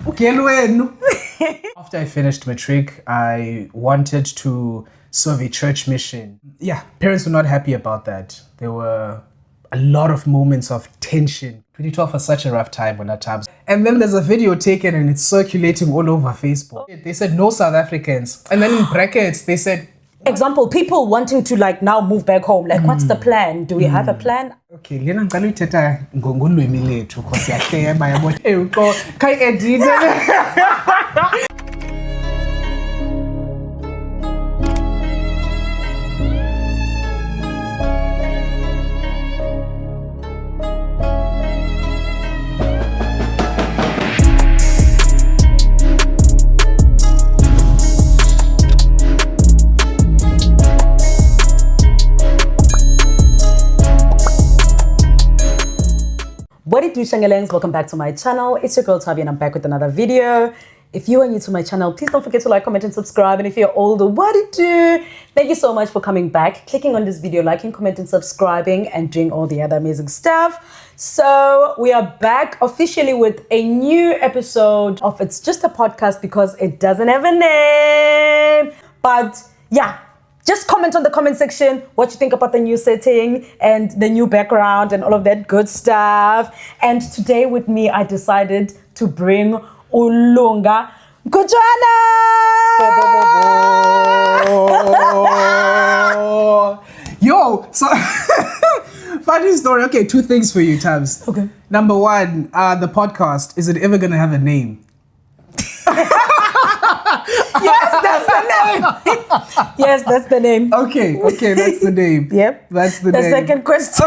After I finished matric, I wanted to serve a church mission. Yeah, parents were not happy about that. There were a lot of moments of tension. 2012 was such a rough time when that time. And then there's a video taken and it's circulating all over Facebook. They said no South Africans. And then in brackets, they said, example, people wanting to like now move back home. Like, what's the plan? Do we have a plan? Okay, Lena ngicela uthetha ngolwimi lethu because siyahleba yabo. Uqo kai edit. Wadidooo Shengelengez, welcome back to my channel. It's your girl Tavi and I'm back with another video. If you are new to my channel, please don't forget to like, comment and subscribe. And if you're older, Wadidooo, thank you so much for coming back, clicking on this video, liking, commenting, subscribing and doing all the other amazing stuff. So we are back officially with a new episode of It's Just a Podcast because it doesn't have a name. But yeah, just comment on the comment section what you think about the new setting and the new background and all of that good stuff. And today with me, I decided to bring Lunga. Mkutswana! Yo, so funny story. Okay, two things for you, Tabs. Okay. Number one, the podcast, is it ever gonna have a name? Yes, that's the name. Yes, that's the name. Okay, that's the name. Yep. That's the name. The second question.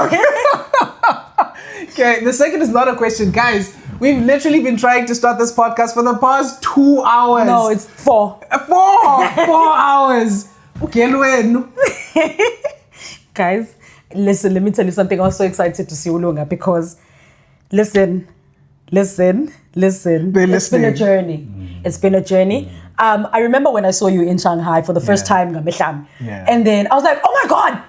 Okay, the second is not a question. Guys, we've literally been trying to start this podcast for the past 2 hours. No, it's 4. 4 hours. Okay, Guys, listen, let me tell you something. I was so excited to see Lunga because, listen. It's been a journey. It's been a journey. I remember when I saw you in Shanghai for the first time, and then I was like, oh my God,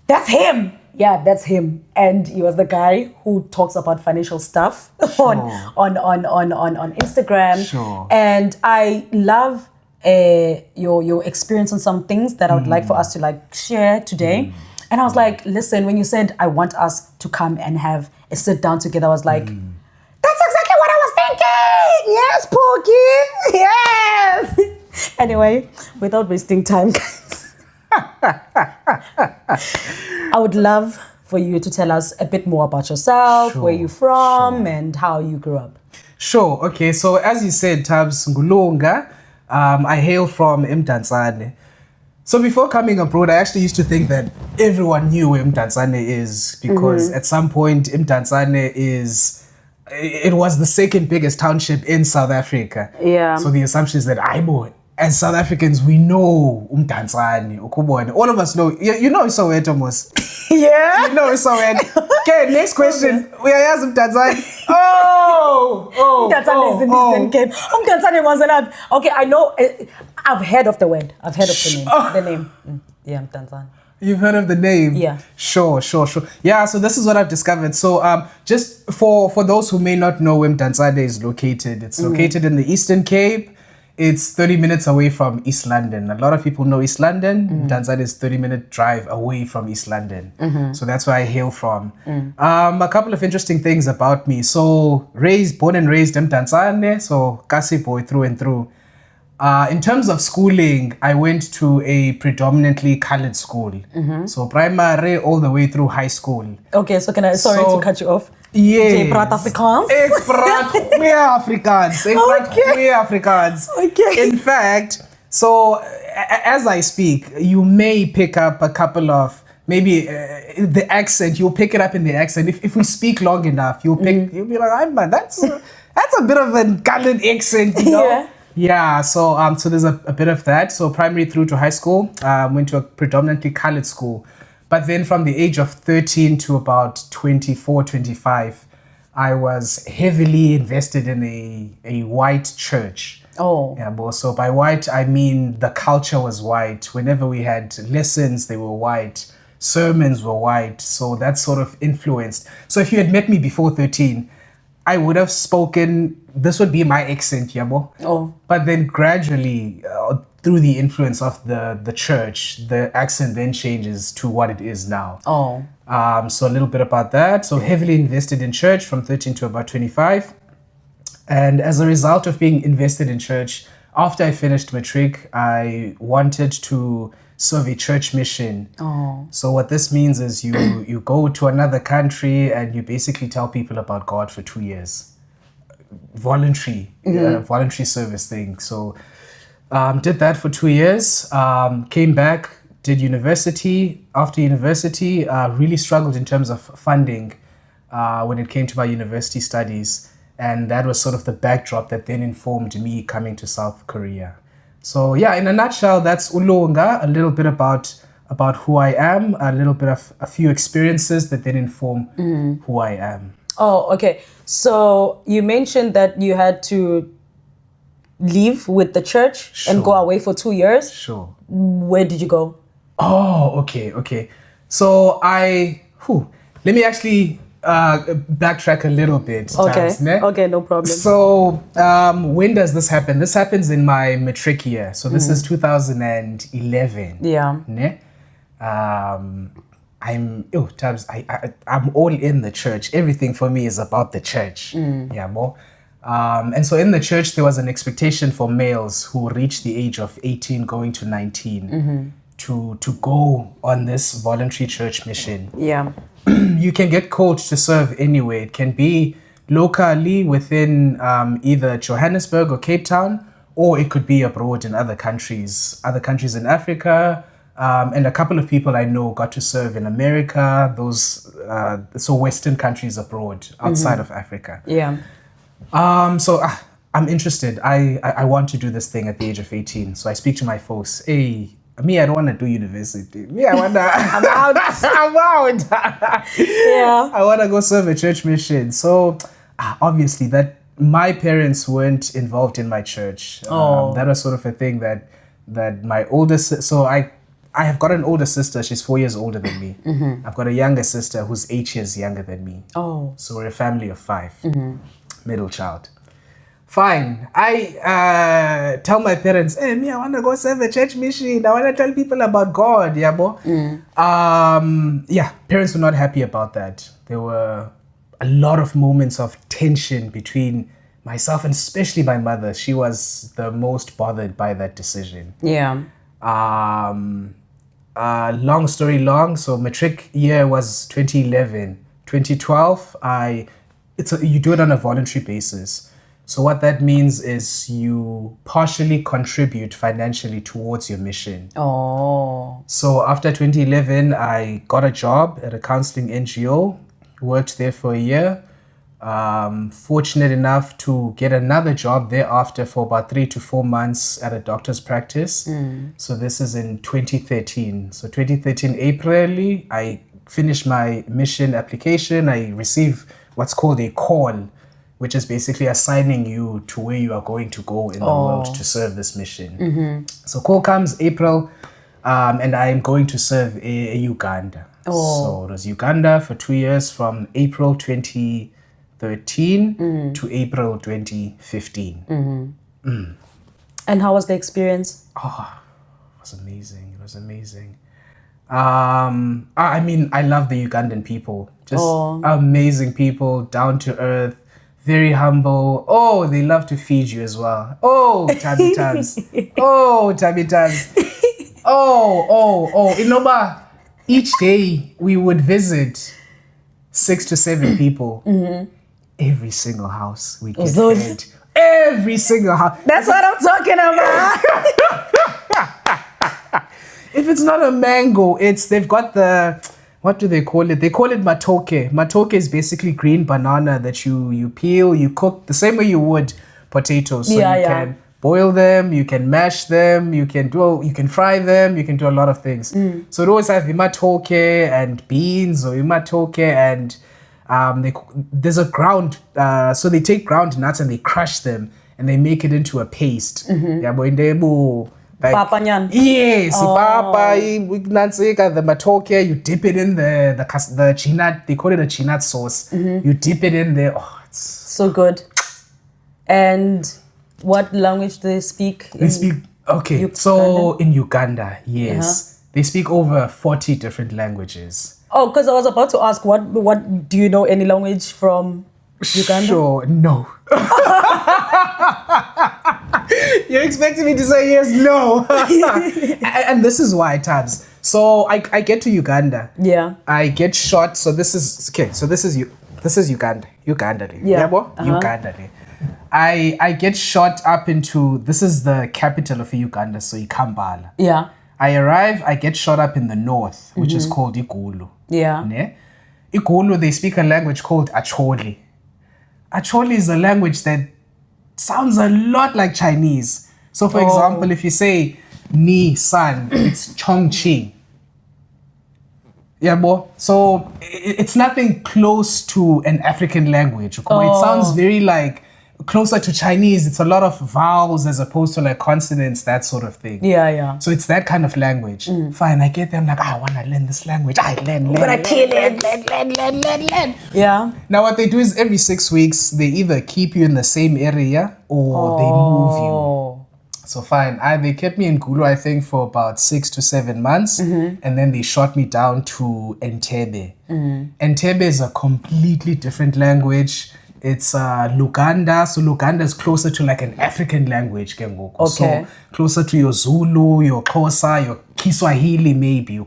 that's him. Yeah, that's him. And he was the guy who talks about financial stuff on Instagram. Sure. And I love your experience on some things that I would like for us to like share today. And I was like, listen, when you said I want us to come and have a sit down together, I was like, that's exactly what I was thinking. Yes, Pookie. Yes. Anyway, without wasting time, guys, I would love for you to tell us a bit more about yourself, where you're from, and how you grew up. Sure. Okay. So as you said, Tabs Ngulunga, I hail from Mkutswana. So before coming abroad, I actually used to think that everyone knew where Mkutswana is because at some point Mkutswana it was the second biggest township in South Africa. Yeah. So the assumption is that as South Africans, we know Mkutswana, ukubona. All of us know. You know Soweto, Mos. Yeah. You know Soweto. Okay, next question. We are asking Mkutswana. Mkutswana is in this then came. Mkutswana was a lot. Okay, I know. I've heard of the word. I've heard of the name. The name. Yeah, Mkutswana. You've heard of the name? Yeah. Sure. Yeah, so this is what I've discovered. So just for those who may not know where Mkutswana is located, it's located in the Eastern Cape. It's 30 minutes away from East London. A lot of people know East London. Mkutswana is 30-minute drive away from East London. So that's where I hail from. A couple of interesting things about me. So born and raised in Mkutswana, so Kasi boy through and through. In terms of schooling, I went to a predominantly colored school. So primary all the way through high school. Okay, so sorry to cut you off. Yes. Jy praat Afrikaans? Ik praat goeie Afrikaans. Okay. In fact, so as I speak, you may pick up a couple of, maybe the accent, you'll pick it up in the accent. If we speak long enough, you'll be like, man, that's a bit of a colored accent, you know? Yeah. Yeah, so there's a bit of that. So primary through to high school, went to a predominantly colored school. But then from the age of 13 to about 24, 25, I was heavily invested in a white church. Oh. Yeah, but so by white, I mean the culture was white. Whenever we had lessons, they were white. Sermons were white. So that sort of influenced. So if you had met me before 13, I would have spoken, this would be my accent, yabo. Oh. But then gradually, through the influence of the church, the accent then changes to what it is now. Oh. So a little bit about that. So heavily invested in church from 13 to about 25. And as a result of being invested in church, after I finished matric, I wanted to serve a church mission. Oh. So what this means is you go to another country and you basically tell people about God for 2 years. Voluntary service thing. So did that for 2 years, came back, did university. After university, really struggled in terms of funding when it came to my university studies. And that was sort of the backdrop that then informed me coming to South Korea. So yeah, in a nutshell, that's Lunga, a little bit about who I am, a little bit of a few experiences that then inform who I am. Oh, okay. So you mentioned that you had to leave with the church and go away for 2 years. Sure. Where did you go? Oh, okay. So let me actually backtrack a little bit. Okay. Tabs, ne? Okay, no problem. So when does this happen? This happens in my matric year. So this is 2011. Yeah. Ne? Tabs, I'm all in the church. Everything for me is about the church. Yeah, more. And so in the church, there was an expectation for males who reach the age of 18 going to 19 to go on this voluntary church mission. Yeah. You can get called to serve anywhere. It can be locally within either Johannesburg or Cape Town, or it could be abroad in other countries in Africa. And a couple of people I know got to serve in America, so Western countries abroad, outside of Africa. Yeah. So I'm interested. I want to do this thing at the age of 18. So I speak to my folks. Hey, me, I don't want to do university. Me, I want to. I'm out. I'm out. Yeah. I want to go serve a church mission. So obviously that my parents weren't involved in my church. That was sort of a thing that my oldest. So I have got an older sister. She's 4 years older than me. I've got a younger sister who's 8 years younger than me. Oh. So we're a family of 5. Middle child. Fine. I tell my parents, hey, me, I want to go serve a church mission. I want to tell people about God. Yeah, bo. Parents were not happy about that. There were a lot of moments of tension between myself and especially my mother. She was the most bothered by that decision. Yeah. Long story long. So matric year was 2011. 2012, you do it on a voluntary basis. So what that means is you partially contribute financially towards your mission. Oh. So after 2011, I got a job at a counseling NGO, worked there for a year. Fortunate enough to get another job thereafter for about 3 to 4 months at a doctor's practice. So this is in 2013. So 2013 April, I finished my mission application. I received what's called a call, which is basically assigning you to where you are going to go in the world to serve this mission. So call comes April, and I am going to serve in Uganda. So it was Uganda for 2 years from April 2013 to April 2015. And how was the experience? Oh, it was amazing. It was amazing. I mean, I love the Ugandan people. Just amazing people, down to earth, very humble. Oh, they love to feed you as well. Oh, tabby tabs. Oh, tabby tabs. Oh. Inoba, each day we would visit 6 to 7 people. Every single house we get fed. Every single house. That's what I'm talking about. If it's not a mango, they've got what do they call it? They call it matoke. Matoke is basically green banana that you peel, you cook the same way you would potatoes. So you can boil them, you can mash them, you can fry them, you can do a lot of things. So it always have matoke and beans or matoke and there's a ground. So they take ground nuts and they crush them and they make it into a paste. Like, Papanyan. yes, papa, the matoke, you dip it in the chinat, they call it a chinat sauce. You dip it in there. Oh, it's so good. And what language do they speak? They speak, okay, so in Uganda, yes, they speak over 40 different languages. Oh, because I was about to ask, what do you know any language from Uganda? Sure, no. You're expecting me to say yes, no. And this is why, Tabs. So I get to Uganda. Yeah. I get shot. So this is Uganda. Uganda. Yeah. Uganda. I get shot up into, this is the capital of Uganda, so Kampala. Yeah. I arrive, I get shot up in the north, which is called Igulu. Yeah. Ne? Igulu, they speak a language called Acholi. Acholi is a language that sounds a lot like Chinese. So for example, if you say ni san, it's Chongqing. Yeah, bo. So it's nothing close to an African language. It sounds very like closer to Chinese. It's a lot of vowels as opposed to like consonants, that sort of thing. Yeah, yeah. So it's that kind of language. Fine, I get them like, I want to learn this language. Learn. Yeah. Now what they do is every 6 weeks, they either keep you in the same area or they move you. So fine, they kept me in Gulu, I think, for about 6 to 7 months. And then they shot me down to Entebbe. Entebbe is a completely different language. It's Luganda. So Luganda is closer to like an African language. Okay. So closer to your Zulu, your Xhosa, your Kiswahili maybe.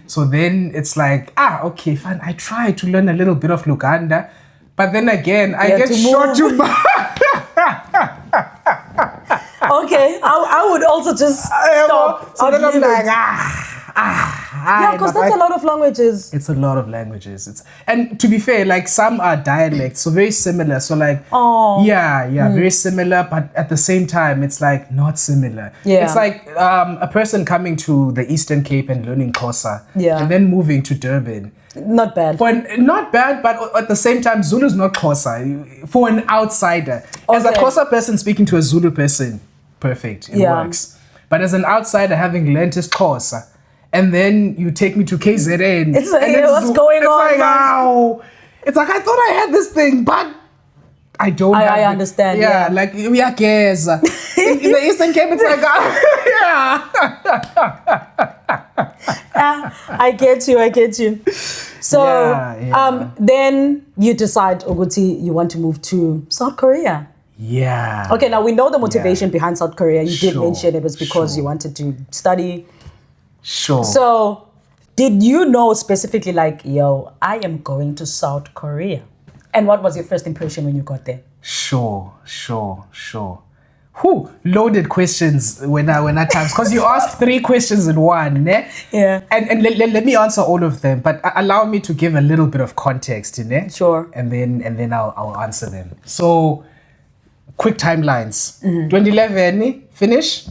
So then it's like, okay, fine. I try to learn a little bit of Luganda. But then again, I get shot to Okay, I would also just stop. So then I'm like, yeah, because that's a lot of languages. It's a lot of languages. And to be fair, like some are dialects, so very similar. So like, very similar, but at the same time, it's like not similar. Yeah. It's like a person coming to the Eastern Cape and learning Xhosa, and then moving to Durban. Not bad. Not bad, but at the same time, Zulu is not Xhosa. For an outsider, as a Xhosa person speaking to a Zulu person, perfect, it works. But as an outsider having learned his Xhosa, and then you take me to KZN. It's like, what's going on? Like, ow. It's like, I thought I had this thing, but I don't have I it. understand. Yeah, like, we are guys. In the Eastern Cape, it's like, I get you. So, then you decide, Oguti, you want to move to South Korea. Yeah. Okay, now we know the motivation behind South Korea. You did mention it was because you wanted to study. Sure. So, did you know specifically like, I am going to South Korea? And what was your first impression when you got there? Sure. Loaded questions when I times, because you asked 3 questions in one, ne? Yeah. And let me answer all of them, but allow me to give a little bit of context, ne? Sure. And then I'll answer them. So, quick timelines. 2011, finish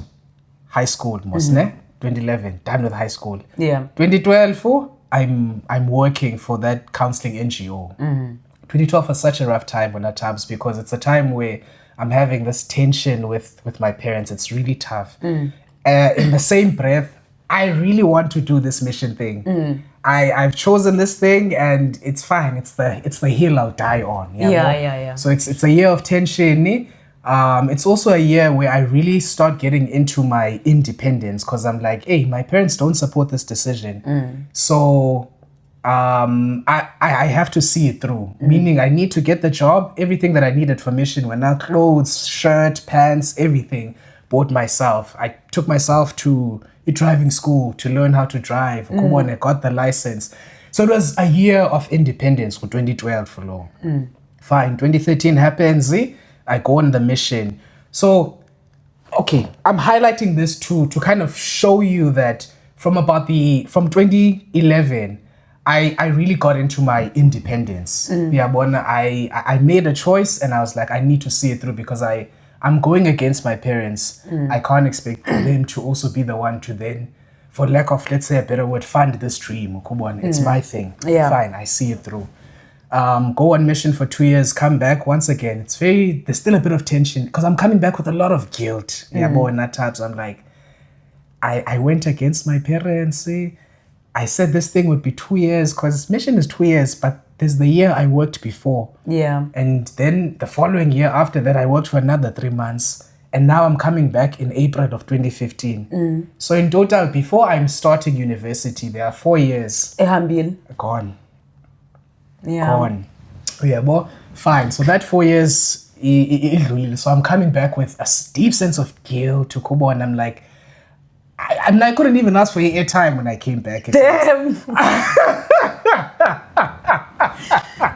high school, ne? 2011, done with high school. Yeah. 2012, I'm working for that counseling NGO. 2012 was such a rough time on our times because it's a time where I'm having this tension with my parents. It's really tough. In the same breath, I really want to do this mission thing. I've chosen this thing and it's fine. It's the hill I'll die on. Yeah. So it's a year of tension. It's also a year where I really start getting into my independence because I'm like, hey, my parents don't support this decision. So I have to see it through. Meaning I need to get the job, everything that I needed for mission, when I clothes, shirt, pants, everything, bought myself. I took myself to a driving school to learn how to drive. I got the license. So it was a year of independence for 2012 for law. Fine, 2013 happens. I go on the mission. So, okay, I'm highlighting this to kind of show you that from 2011, I really got into my independence. I made a choice and I was like, I need to see it through because I'm going against my parents. I can't expect them to also be the one to then, for lack of, let's say a better word, fund this dream. It's my thing. Yeah. Fine, I see it through. Go on mission for 2 years, come back once again. There's still a bit of tension because I'm coming back with a lot of guilt. In that times I'm like, I went against my parents. I said this thing would be 2 years because mission is 2 years, but there's the year I worked before. Yeah. And then the following year after that, I worked for another 3 months. And now I'm coming back in April of 2015. So in total, before I'm starting university, there are 4 years. Gone. Yeah. Gone. Yeah, well, fine. So that 4 years, so I'm coming back with a deep sense of guilt to Kubo, and I'm like, I couldn't even ask for airtime when I came back. Damn.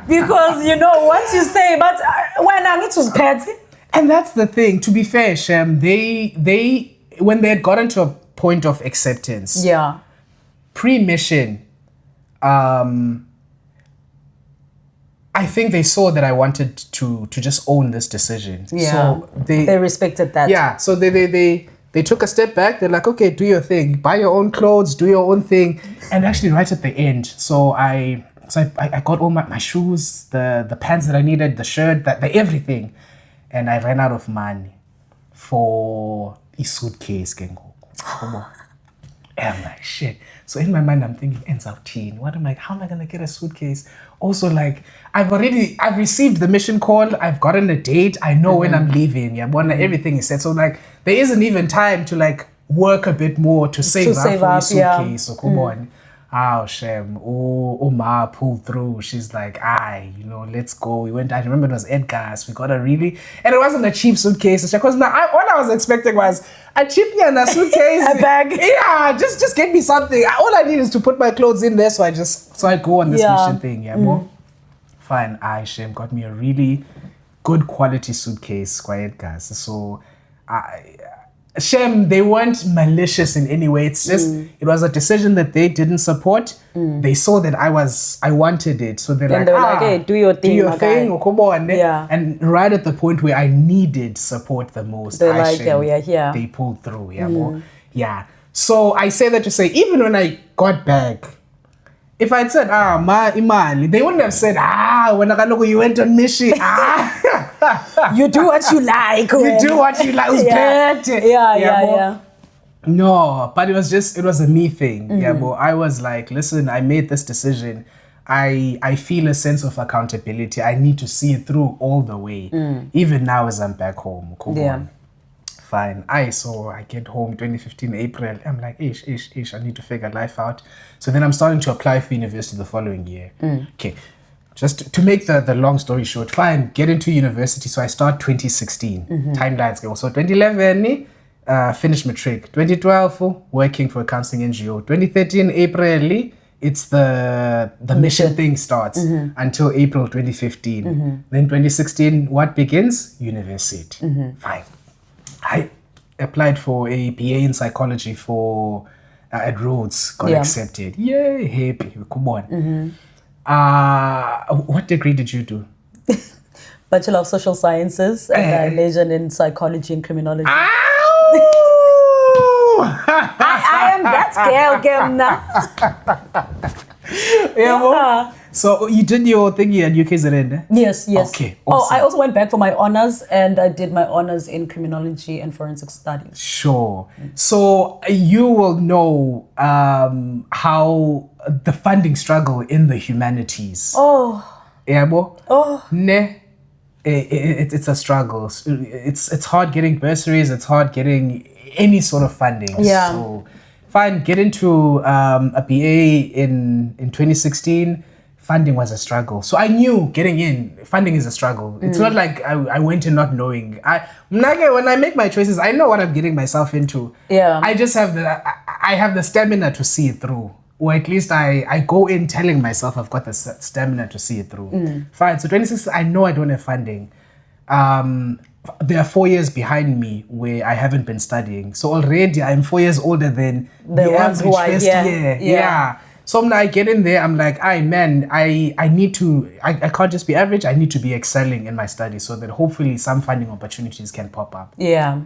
Because, once you say, but when I need to pay. And that's the thing. To be fair, Shem, they when they had gotten to a point of acceptance, pre-mission, I think they saw that I wanted to just own this decision. Yeah. So they respected that. Yeah. So they took a step back. They're like, okay, do your thing, buy your own clothes, do your own thing, and actually right at the end, so I got all my shoes, the pants that I needed, the shirt, the everything. And I ran out of money for a suitcase. And I'm like, shit. So in my mind, I'm thinking, ends out teen. How am I going to get a suitcase? Also, like, I've received the mission call. I've gotten a date. I know when I'm leaving. Yeah, everything is set. So, like, there isn't even time to, like, work a bit more to save up for a suitcase. So, come on. Oh, Shem. Oh, Ma pulled through. She's like, let's go. We went, I remember it was Edgar's. We got and it wasn't a cheap suitcase. Because all I was expecting was a cheap and a suitcase. A bag. Yeah, just get me something. All I need is to put my clothes in there. So I go on this mission thing. Yeah, well, fine. Shem got me a really good quality suitcase for Edgar's. So, Shem, they weren't malicious in any way. It's just, it was a decision that they didn't support. They saw that I wanted it. So they're like, hey, do your thing. Come on. And right at the point where I needed support the most, they're like, we are here. They pulled through. Yeah. So I say that to say, even when I got back, if I'd said, ma imali, they wouldn't have said, when you went on mission, you do what you like. You do what you like. Yeah. No, but it was a me thing. Yeah, but I was like, listen, I made this decision. I feel a sense of accountability. I need to see it through all the way. Even now as I'm back home. Fine. So I get home 2015 April. I'm like, ish, I need to figure life out. So then I'm starting to apply for university the following year. Okay. Just to make the long story short, fine, get into university. So I start 2016. Timelines go. So 2011, finish matric. 2012, working for a counseling NGO. 2013, April, it's the mission thing starts until April 2015. Then 2016, what begins? University. Fine. I applied for a BA in psychology at Rhodes, got accepted. Yay, happy, come on. What degree did you do? Bachelor of Social Sciences, and I majored in psychology and criminology. I am that girl now. Yeah. So you did your thingy at UKZN? Yes. Okay, awesome. I also went back for my honors, and I did my honors in criminology and forensic studies. Sure. So you will know how the funding struggle in the humanities. It's a struggle. It's hard getting bursaries. It's hard getting any sort of funding. Yeah. So fine, get into a BA in 2016. Funding was a struggle. So I knew getting in, funding is a struggle. It's not like I went in not knowing. When I make my choices, I know what I'm getting myself into. Yeah. I just have the stamina to see it through. Or at least I go in telling myself I've got the stamina to see it through. Fine. So 2016, I know I don't have funding. There are 4 years behind me where I haven't been studying. So already I'm 4 years older than the average first year. Yeah. So when I get in there, I'm like, I need to, I can't just be average. I need to be excelling in my studies so that hopefully some funding opportunities can pop up. Yeah.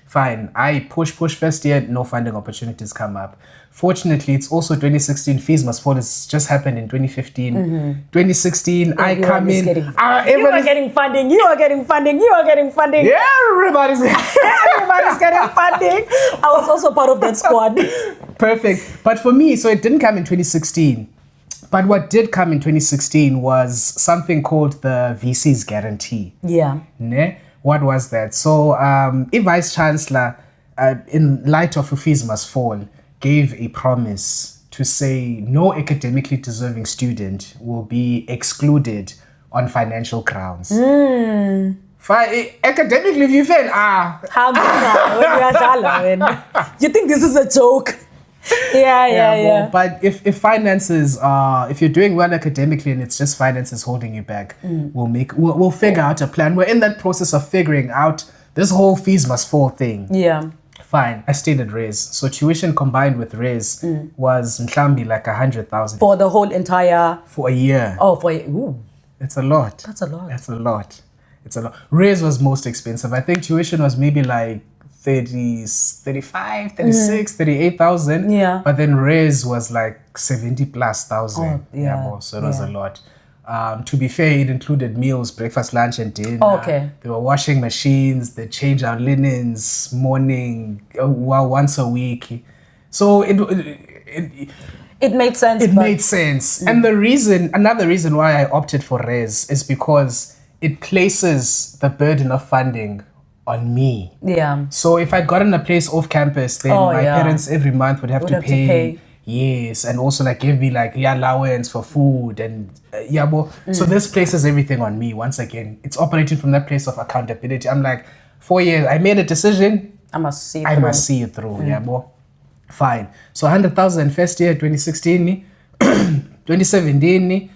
Fine. I push first year, no funding opportunities come up. Fortunately, it's also 2016. Fees Must Fall. It's just happened in 2015. 2016, I come in. You are getting funding. You are getting funding. You are getting funding. Yeah, everybody's getting funding. I was also part of that squad. Perfect. But for me, so it didn't come in 2016. But what did come in 2016 was something called the VC's guarantee. Yeah. Ne? What was that? So, a vice chancellor, in light of Fees Must Fall, gave a promise to say no academically deserving student will be excluded on financial grounds. Academically, if you fail, you think this is a joke? Yeah. But if finances are, if you're doing well academically and it's just finances holding you back, we'll figure out a plan. We're in that process of figuring out this whole Fees Must Fall thing. Yeah. Fine. I stayed at Res. So tuition combined with Res was mhlambi like 100,000 for the whole entire for a year. Oh, for a year. Ooh. It's a lot. That's a lot. It's a lot. Res was most expensive. I think tuition was maybe like 30, 35, 36, 38,000. Yeah. But then Res was like 70 plus thousand. Oh, yeah. So it was a lot. To be fair, it included meals, breakfast, lunch, and dinner. Oh, okay. There were washing machines. They change our linens morning, once a week. So it made sense. It made sense. And another reason why I opted for Res is because it places the burden of funding on me. Yeah. So if I got in a place off campus, then my parents every month would have to pay. Yes, and also like give me like allowance for food and so this places everything on me. Once again, it's operating from that place of accountability. I'm like, 4 years, I made a decision. I must see it through. Fine. So 100,000 first year, 2016, 2017.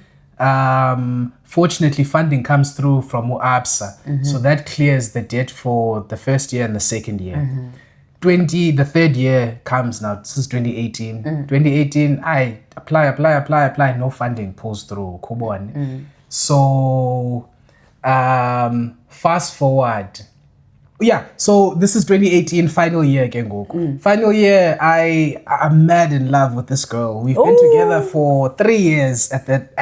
Fortunately, funding comes through from UABSA, so that clears the debt for the first year and the second year. The third year comes now. This is 2018. 2018, I apply. No funding pulls through. So, fast forward. Yeah, so this is 2018, final year again. Final year, I'm mad in love with this girl. We've been together for 3 years at that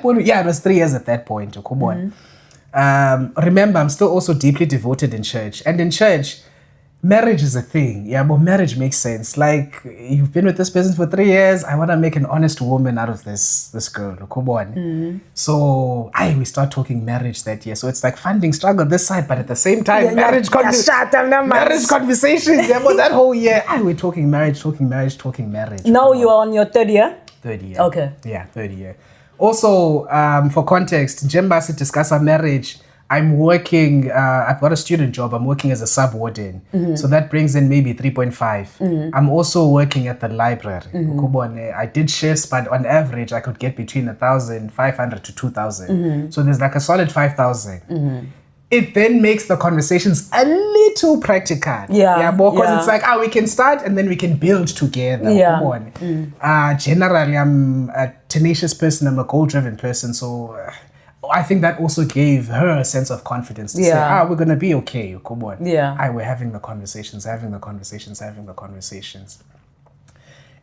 point. Yeah, it was 3 years at that point. Remember, I'm still also deeply devoted in church. And in church, marriage is a thing. Yeah, but marriage makes sense. Like, you've been with this person for 3 years. I want to make an honest woman out of this girl. So, we start talking marriage that year. So it's like funding struggle this side, but at the same time, marriage conversations. Yeah, but that whole year, we're talking marriage. Now you are on your third year? Third year. Okay. Yeah, third year. Also, for context, Jembasi discuss our marriage. I'm working, I've got a student job. I'm working as a sub-warden. So that brings in maybe 3.5. I'm also working at the library. I did shifts, but on average, I could get between 1,500 to 2,000. So there's like a solid 5,000. It then makes the conversations a little practical. Because it's like, we can start and then we can build together. Generally, I'm a tenacious person. I'm a goal-driven person. So I think that also gave her a sense of confidence to say, we're going to be okay. We're having the conversations.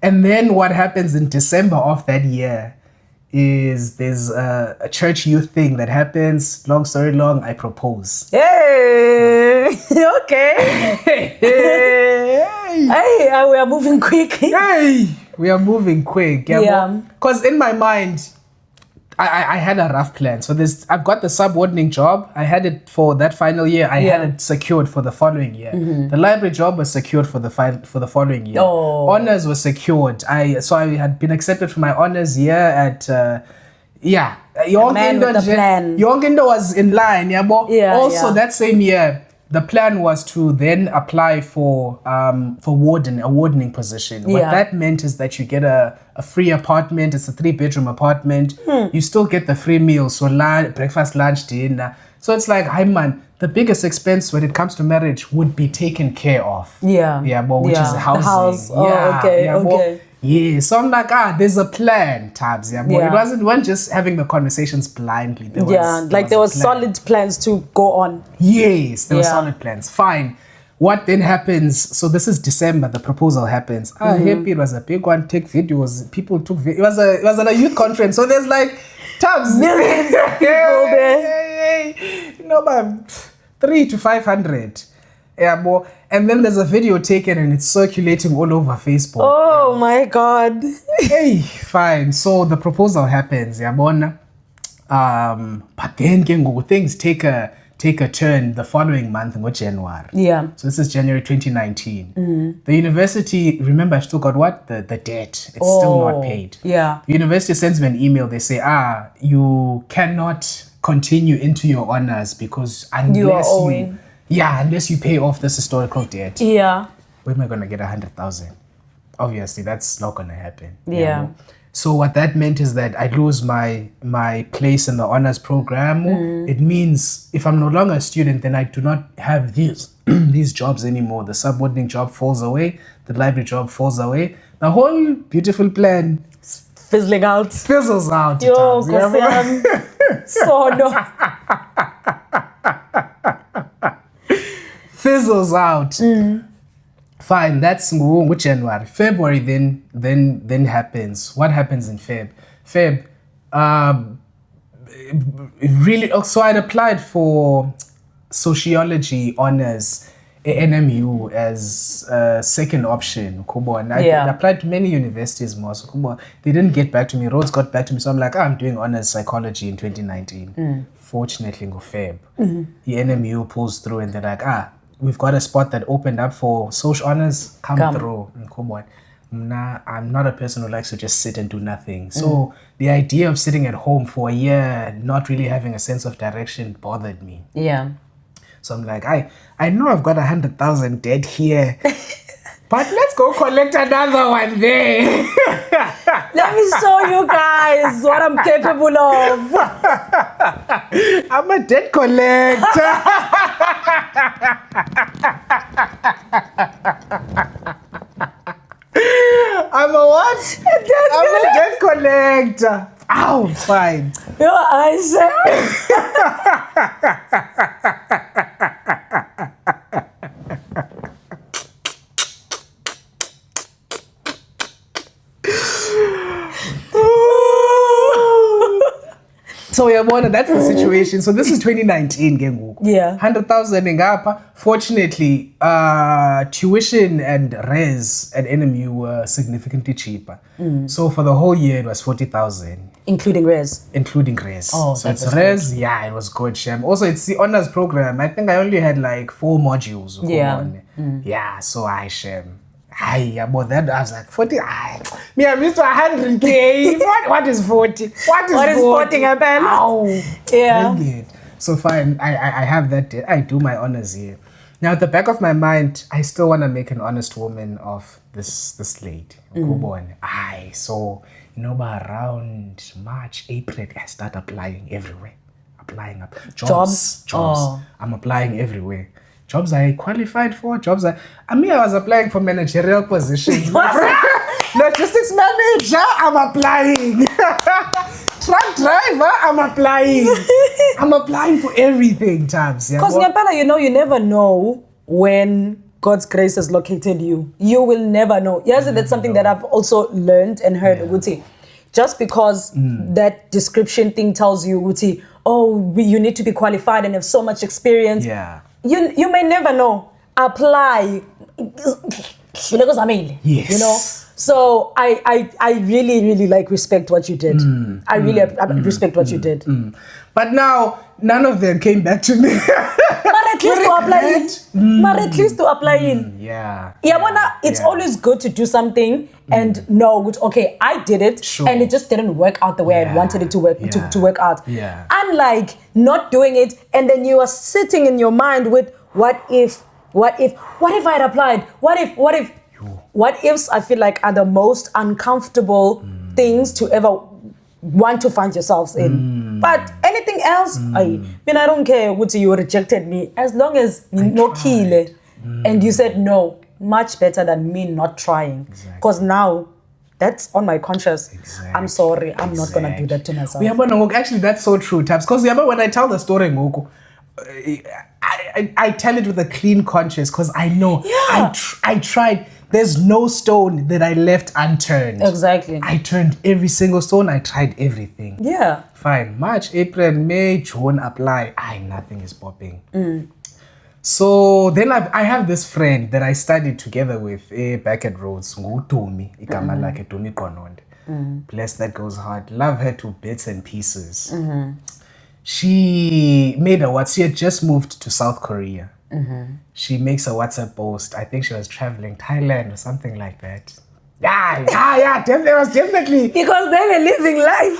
And then what happens in December of that year is there's a church youth thing that happens. Long story long, I propose. Hey, okay. Hey, we are moving quick. We are moving quick. Because in my mind, I had a rough plan. So I've got the sub-wardening job. I had it for that final year. I had it secured for the following year. The library job was secured for the following year. Honors was secured. So I had been accepted for my honors year at Uganda was in line. That same year, the plan was to then apply for a wardening position. What that meant is that you get a free apartment. It's a 3-bedroom apartment. You still get the free meals, so breakfast, lunch, dinner. So it's like, the biggest expense when it comes to marriage would be taken care of. Which is housing. The house. Okay. Yeah, so I'm like, there's a plan, Tabs. Yeah, but Yeah. we weren't just having the conversations blindly. There was a plan. solid plans to go on. Yes, there were Yeah. solid plans. Fine. What then happens? So this is December. The proposal happens. Happy. It was a big one. Take videos. People took. It was at a youth conference. So there's like Tabs. Millions of people there. You know, about 300 to 500. Yeah, boy. And then there's a video taken and it's circulating all over Facebook. Oh my God. Hey, fine. So the proposal happens, yeah, bona. But then things take a turn the following month in January. Yeah. So this is January 2019. The university, remember, I've still got what? The debt. It's still not paid. Yeah. The university sends me an email. They say, you cannot continue into your honors because unless you pay off this historical debt. Yeah. Where am I gonna get 100,000? Obviously, that's not gonna happen. Yeah. So what that meant is that I lose my place in the honors program. It means if I'm no longer a student, then I do not have these these jobs anymore. The subordinating job falls away. The library job falls away. The whole beautiful plan Fizzling out. fizzles out. Yo, Tabs, yeah, Nkosi so no. fizzles out. Fine, that's January. February then happens. What happens in Feb? Really. So I'd applied for sociology honors at NMU as a second option. I applied to many universities more. So they didn't get back to me. Rhodes got back to me. So I'm like, I'm doing honors psychology in 2019. Fortunately, in Feb, the NMU pulls through and they're like, we've got a spot that opened up for social honors. Come through. I'm not a person who likes to just sit and do nothing. So the idea of sitting at home for a year, not really having a sense of direction, bothered me. Yeah. So I'm like, I know I've got 100,000 dead here, but let's go collect another one there. Let me show you guys what I'm capable of. I'm a debt collector. I'm a what? I'm a debt collector. Ow, fine. Your eyes. So yeah, that's the situation. So this is 2019, Gengu. Yeah. 100,000 ngapha. Fortunately, tuition and res at NMU were significantly cheaper. So for the whole year, it was 40,000. Including res? Including res. Oh, so it's res, good. Yeah, it was good, Shem. Also, it's the honors program. I think I only had like 4 modules. Yeah. Yeah, so Shem. About that, I was like, 40. Me, I'm used to 100K. What is 40? What is 40 happen? Ow. Yeah. So fine, I have that day. I do my honors here. Now, at the back of my mind, I still want to make an honest woman of this lady. So, by around March, April, I start applying everywhere. Applying up. Jobs. Oh. I'm applying everywhere. Jobs I qualified for, I was applying for managerial positions. Logistics manager, I'm applying. Truck driver, I'm applying. I'm applying for everything, Tabs. Because you never know when God's grace has located you. You will never know. Yes, that's something that I've also learned and heard, Uguti. Just because that description thing tells you, Uguti, you need to be qualified and have so much experience. Yeah. You may never know. Apply. Yes. So I really like respect what you did. I really respect what you did. But now none of them came back to me. But at least to apply in. Yeah. It's always good to do something and know, okay, I did it, and it just didn't work out the way I wanted it to work to work out. Yeah. Unlike not doing it, and then you are sitting in your mind with what if I had applied? What ifs I feel like are the most uncomfortable things to ever want to find yourselves in. But anything else, I don't care what you rejected me, as long as you no kile and you said no, much better than me not trying. Because now that's on my conscience. I'm sorry, I'm not gonna do that to myself. Actually, that's so true, Tabs. Because when I tell the story, I tell it with a clean conscience because I know I tried. There's no stone that I left unturned. Exactly. I turned every single stone. I tried everything. Yeah. Fine. March, April, May, June, apply. Nothing is popping. So then I have this friend that I studied together with back at Rhodes. Ngutumi. Igama lakhe Tumi Kononde. Bless that goes hard. Love her to bits and pieces. She made she had just moved to South Korea. She makes a WhatsApp post. I think she was traveling Thailand or something like that. Yeah, definitely. Because they were living life.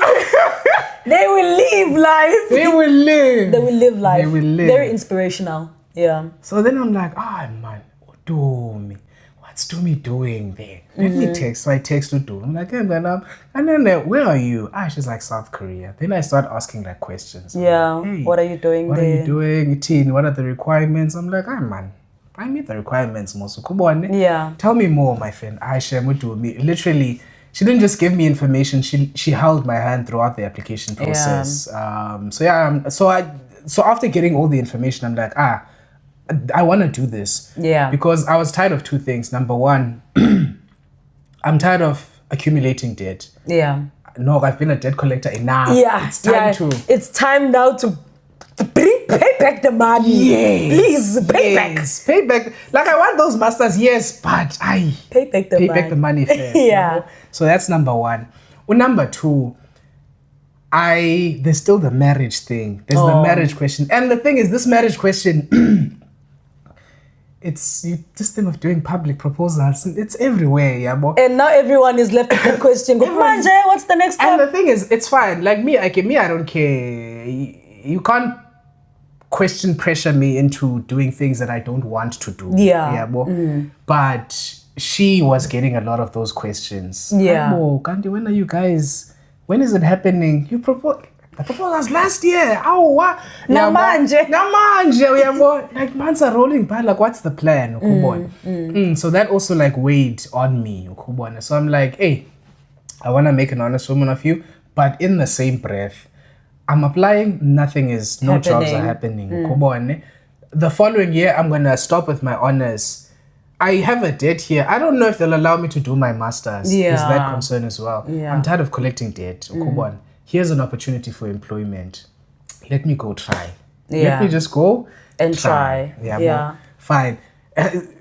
They will live life. They will live. They will live life. They will live. Very inspirational. Yeah. So then I'm like, man, Tumi. What's Tumi doing there? Let me text. So I text to Tumi. I'm like, hey, man, and then where are you? She's like, South Korea. Then I start asking like questions. Yeah. Like, hey, what are you doing what there? What are you doing? Teen, what are the requirements? I'm like, man, I meet the requirements, Mosu. Come on. Yeah. Tell me more, my friend. Literally, she didn't just give me information. She held my hand throughout the application process. Yeah. So after getting all the information, I'm like, I want to do this. Yeah. Because I was tired of two things. Number one, I'm tired of accumulating debt. Yeah. No, I've been a debt collector enough. Yeah. It's time now to pay back the money. Yes. Please, pay back. Pay back. Like, I want those masters, yes, but pay back the money first. Yeah. You know? So that's number one. Number two, there's still the marriage thing. There's the marriage question. And the thing is, this marriage question, this thing of doing public proposals, it's everywhere, yeah, boy. And now everyone is left with the question, Manje, what's the next step? And the thing is, it's fine. Like me, I don't care. You can't pressure me into doing things that I don't want to do. Yeah. But she was getting a lot of those questions. Yeah. Kanti, when are you guys? When is it happening? The proposals last year. What? Namanje. Like, months are rolling by. Like, what's the plan? So that also like weighed on me. So I'm like, hey, I want to make an honest woman of you, but in the same breath, I'm applying, no jobs are happening. The following year, I'm going to stop with my honors. I have a debt here. I don't know if they'll allow me to do my master's. Yeah. Is that concern as well? Yeah. I'm tired of collecting debt. Here's an opportunity for employment. Let me go try. Yeah. Let me just go and try. Yeah. Fine.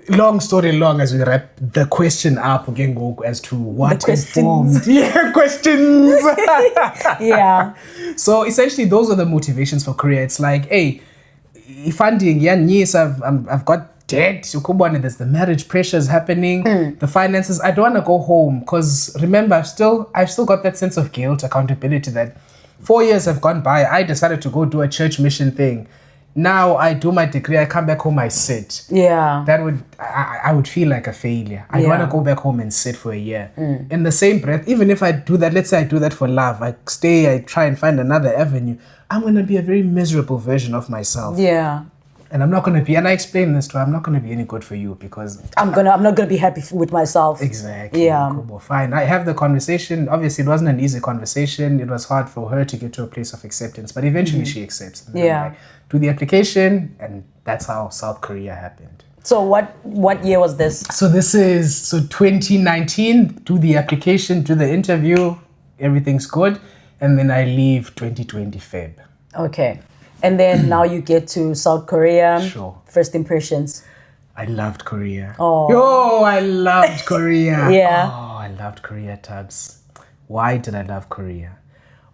Long story long as we wrap the question up again, go as to what informed. Questions. Yeah. So essentially, those are the motivations for Korea. It's like, hey, funding, yes, I've got debt. There's the marriage pressures happening, the finances. I don't want to go home because remember, I've still got that sense of guilt, accountability that 4 years have gone by. I decided to go do a church mission thing. Now I do my degree, I come back home, I sit. Yeah. I would feel like a failure. I want to go back home and sit for a year. In the same breath, even if I do that, let's say I do that for love, I try and find another avenue, I'm going to be a very miserable version of myself. Yeah. And I'm not going to be, and I explain this to her, I'm not going to be any good for you because I'm not going to be happy with myself. Exactly. Yeah. Cool. Fine. I have the conversation. Obviously, it wasn't an easy conversation. It was hard for her to get to a place of acceptance, but eventually she accepts. And yeah. Do the application, and that's how South Korea happened. So what year was this? So this is 2019. Do the application, do the interview, everything's good, and then I leave 2020 Feb. Okay. And then now you get to South Korea. Sure. First impressions. I loved Korea. Oh. Yo, I loved Korea. Yeah. Oh, I loved Korea, Tabs. Why did I love Korea?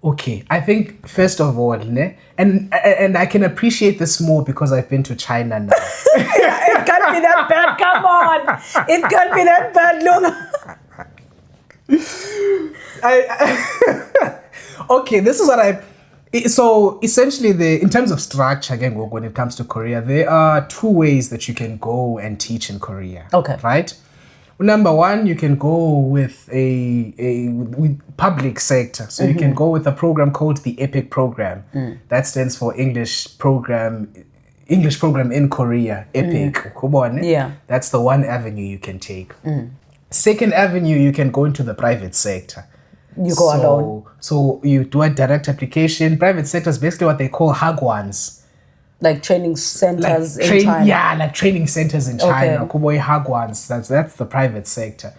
Okay, I think first of all, and I can appreciate this more because I've been to China now. It can't be that bad. Come on. It can't be that bad, Lunga. Okay, this is what so essentially, in terms of structure, again, when it comes to Korea, there are two ways that you can go and teach in Korea. Okay. Right? Number one, you can go with with public sector. So you can go with a program called the EPIC program. That stands for English program in Korea. EPIC. Yeah. That's the one avenue you can take. Second avenue, you can go into the private sector. You go alone. So you do a direct application. Private sector is basically what they call hagwans. Like training centers in China. Yeah, like training centers in China. Kuboi hagwans. That's the private sector.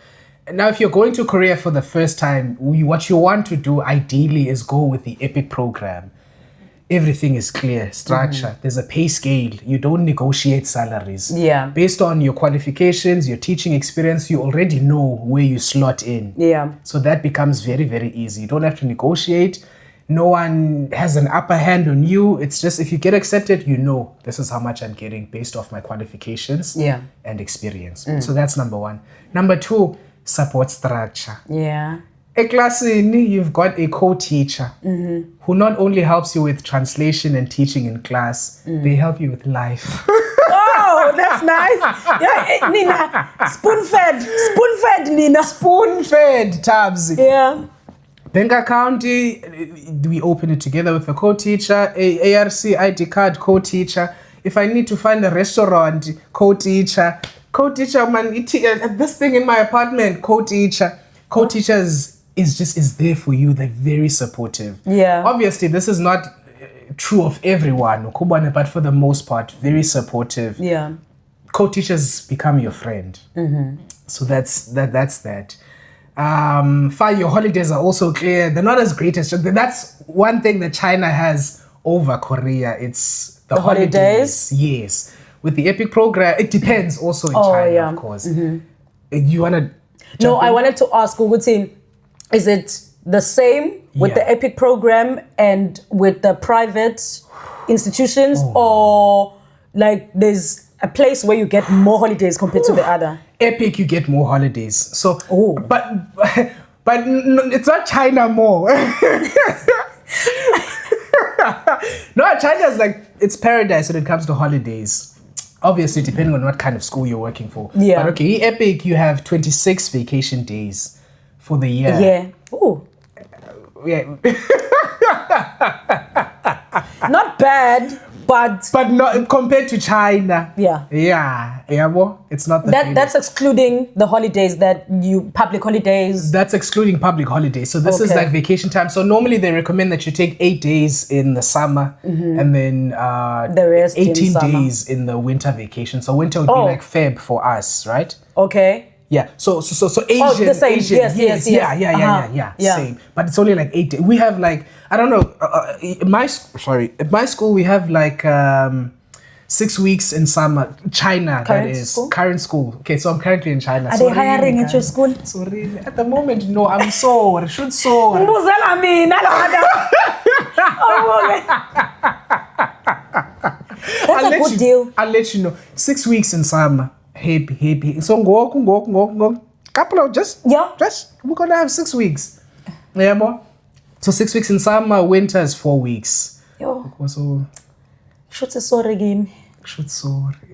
Now, if you're going to Korea for the first time, what you want to do ideally is go with the EPIC program. Everything is clear, structure. There's a pay scale. You don't negotiate salaries. Yeah. Based on your qualifications, your teaching experience, you already know where you slot in. Yeah. So that becomes very, very easy. You don't have to negotiate. No one has an upper hand on you. It's just if you get accepted, you know this is how much I'm getting based off my qualifications and experience. So that's number one. Number two, support structure. Yeah. A class you've got a co-teacher who not only helps you with translation and teaching in class, they help you with life. Oh, that's nice. Yeah, Nina, spoon-fed, Nina. Spoon-fed, Tabs. Yeah. Bank account, we open it together with the co-teacher. ARC, ID card, co-teacher. If I need to find a restaurant, co-teacher. Co-teacher, man, this thing in my apartment, co-teacher. Co-teachers is there for you. They're very supportive. Yeah. Obviously, this is not true of everyone, but for the most part, very supportive. Yeah. Co-teachers become your friend. So that's that. Fine, your holidays are also clear. They're not as great as... That's one thing that China has over Korea. It's the holidays. Yes. With the EPIC program, it depends also in China, of course. You want to... No, I wanted to ask, Ugutin, is it the same with the EPIC program and with the private institutions, or like there's a place where you get more holidays compared to the other? EPIC, you get more holidays. So, but it's not China more. No, China's like, it's paradise when it comes to holidays. Obviously, depending on what kind of school you're working for. Yeah. But okay, EPIC, you have 26 vacation days for the year. Yeah. Ooh. Yeah. Not bad, but not compared to China. Yeah. Yeah, well, it's not the that's excluding the holidays public holidays. That's excluding public holidays. So this is like vacation time. So normally they recommend that you take 8 days in the summer and then the rest 18 days in the winter vacation. So winter would be like Feb for us, right? Okay. Yeah. So Asian. Oh, the same. Asian, Yes. Yeah. Same. But it's only like 8 days. We have like, I don't know, at my school we have like 6 weeks in summer. China, current school. Okay, so I'm currently in China. Are they hiring at your school? Sorry. At the moment, no, I'm sore. Should sore. That's a good deal. I'll let you know. 6 weeks in summer. Happy. So go. Couple of just we're gonna have 6 weeks. Yeah, boy. So 6 weeks in summer, winter is 4 weeks. Yo. So sorry again.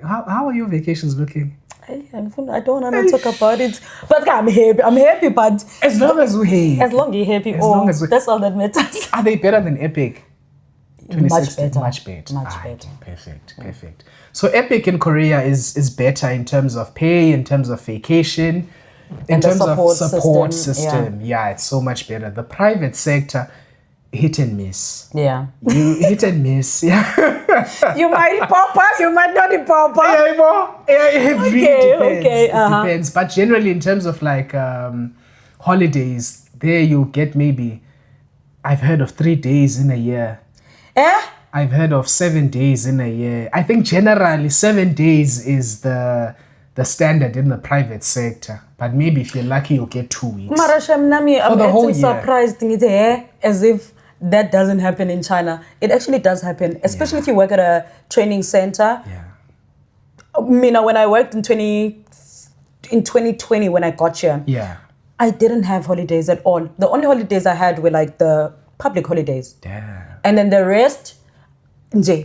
How are your vacations looking? I don't want to talk about it. But I'm happy, but as long as we're happy. As long as you're happy, that's all that matters. Are they better than EPIC? Much better. Perfect. So EPIC in Korea is better in terms of pay, in terms of vacation, in terms of support system. Yeah, it's so much better. The private sector, hit and miss. Yeah. You hit and miss. Yeah. You might pop up, you might not pop up. It really depends. It depends. But generally in terms of like holidays, there you get maybe, I've heard of 3 days in a year. I've heard of 7 days in a year. I think generally 7 days is the standard in the private sector. But maybe if you're lucky, you'll get 2 weeks. I'm the whole surprised as if that doesn't happen in China. It actually does happen, especially if you work at a training center. Yeah. When I worked in 2020 when I got here, I didn't have holidays at all. The only holidays I had were like the public holidays. Damn. And then the rest,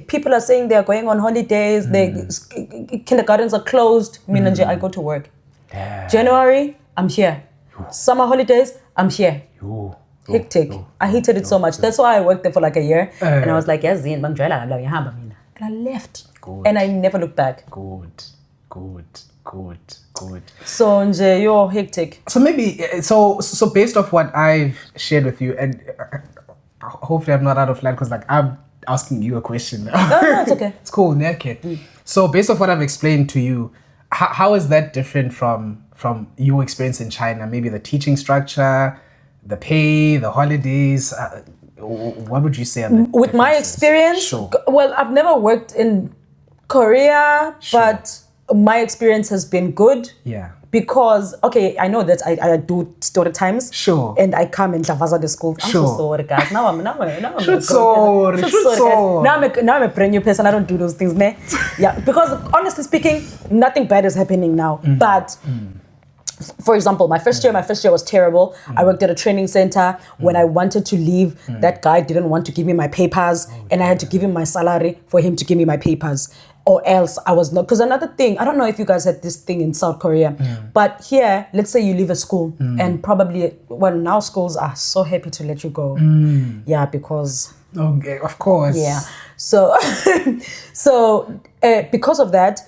people are saying they're going on holidays, kindergartens are closed. I go to work. Damn. January, I'm here. Summer holidays, I'm here. Hectic. I hated it so much. That's why I worked there for like a year. And I was like, and I left. Good. And I never looked back. Good. Good. So nje, you're hectic. So maybe, so based off what I've shared with you, and hopefully I'm not out of line because like I'm asking you a question. No, it's okay. It's cool, naked. So based off what I've explained to you, how is that different from your experience in China? Maybe the teaching structure, the pay, the holidays. What would you say on that? With my experience, Sure. well, I've never worked in Korea, but my experience has been good. Yeah. Because, okay, I know that I do story times. Sure. And I come and Lavaza the school. I'm Sure. so sorry, guys. Now I'm Should sorry. sorry. Now I'm a brand new person. I don't do those things, ne? Yeah, because honestly speaking, nothing bad is happening now. But for example, my first year was terrible. I worked at a training center. When I wanted to leave, that guy didn't want to give me my papers, and I had to give him my salary for him to give me my papers. Or else I was not. Because another thing, I don't know if you guys had this thing in South Korea, but here, let's say you leave a school and probably, well, now schools are so happy to let you go. Yeah, because... Okay, of course. Yeah. So, because of that,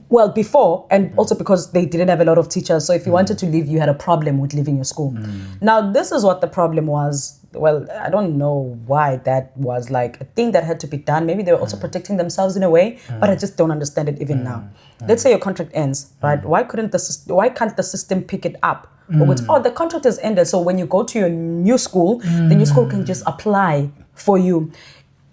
well, before, and also because they didn't have a lot of teachers, so if you wanted to leave, you had a problem with leaving your school. Now, this is what the problem was. Well, I don't know why that was like a thing that had to be done. Maybe they were also protecting themselves in a way, but I just don't understand it even now. Let's say your contract ends, right? Why can't the system pick it up? The contract has ended, so when you go to your new school, the new school can just apply for you.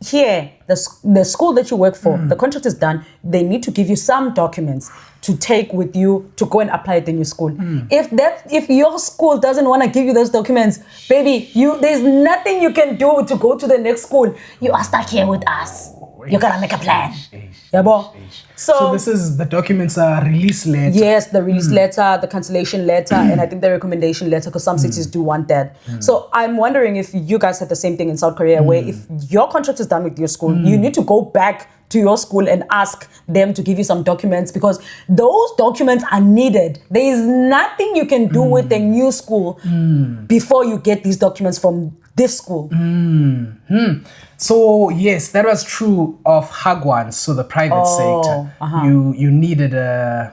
Here, the school that you work for, the contract is done. They need to give you some documents to take with you to go and apply at the new school. If your school doesn't want to give you those documents, baby, there's nothing you can do to go to the next school. You are stuck here with us. You gotta make a plan. Yeah, boy. So this is the documents are release letter. Yes, the release letter, the cancellation letter, and I think the recommendation letter, because some cities do want that. So I'm wondering if you guys had the same thing in South Korea, where if your contract is done with your school, you need to go back to your school and ask them to give you some documents, because those documents are needed. There is nothing you can do with the new school before you get these documents from this school. So yes, that was true of Hagwons, so the private sector. You needed a...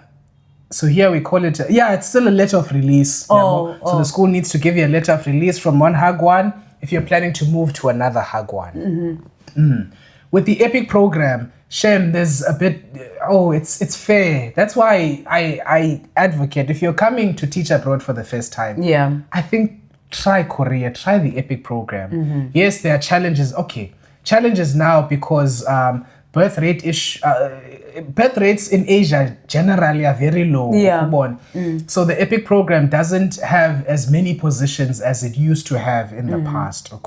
So here we call it... it's still a letter of release. So the school needs to give you a letter of release from one Hagwon if you're planning to move to another Hagwon. With the EPIC program, Shem, there's a bit... it's fair. That's why I advocate, if you're coming to teach abroad for the first time, I think try Korea, try the EPIC program. Yes, there are challenges. Okay, challenges now because birth rates in Asia generally are very low. So the EPIC program doesn't have as many positions as it used to have in the past. So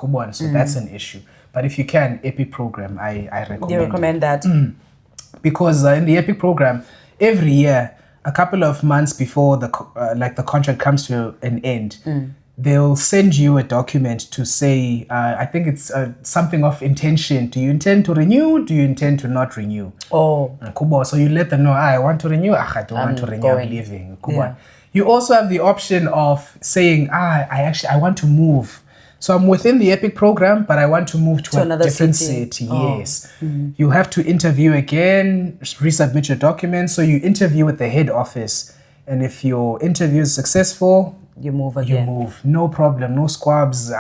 that's an issue. But if you can, EPIC program, I recommend. You recommend that? Because in the EPIC program, every year, a couple of months before the contract comes to an end, they'll send you a document to say, I think it's something of intention. Do you intend to renew? Do you intend to not renew? So you let them know, I want to renew. I don't want to renew. I'm leaving. You also have the option of saying, I want to move. So I'm within the EPIC program, but I want to move to a different city. Yes. You have to interview again, resubmit your documents. So you interview with the head office. And if your interview is successful, you move again. You move. No problem, no squabs.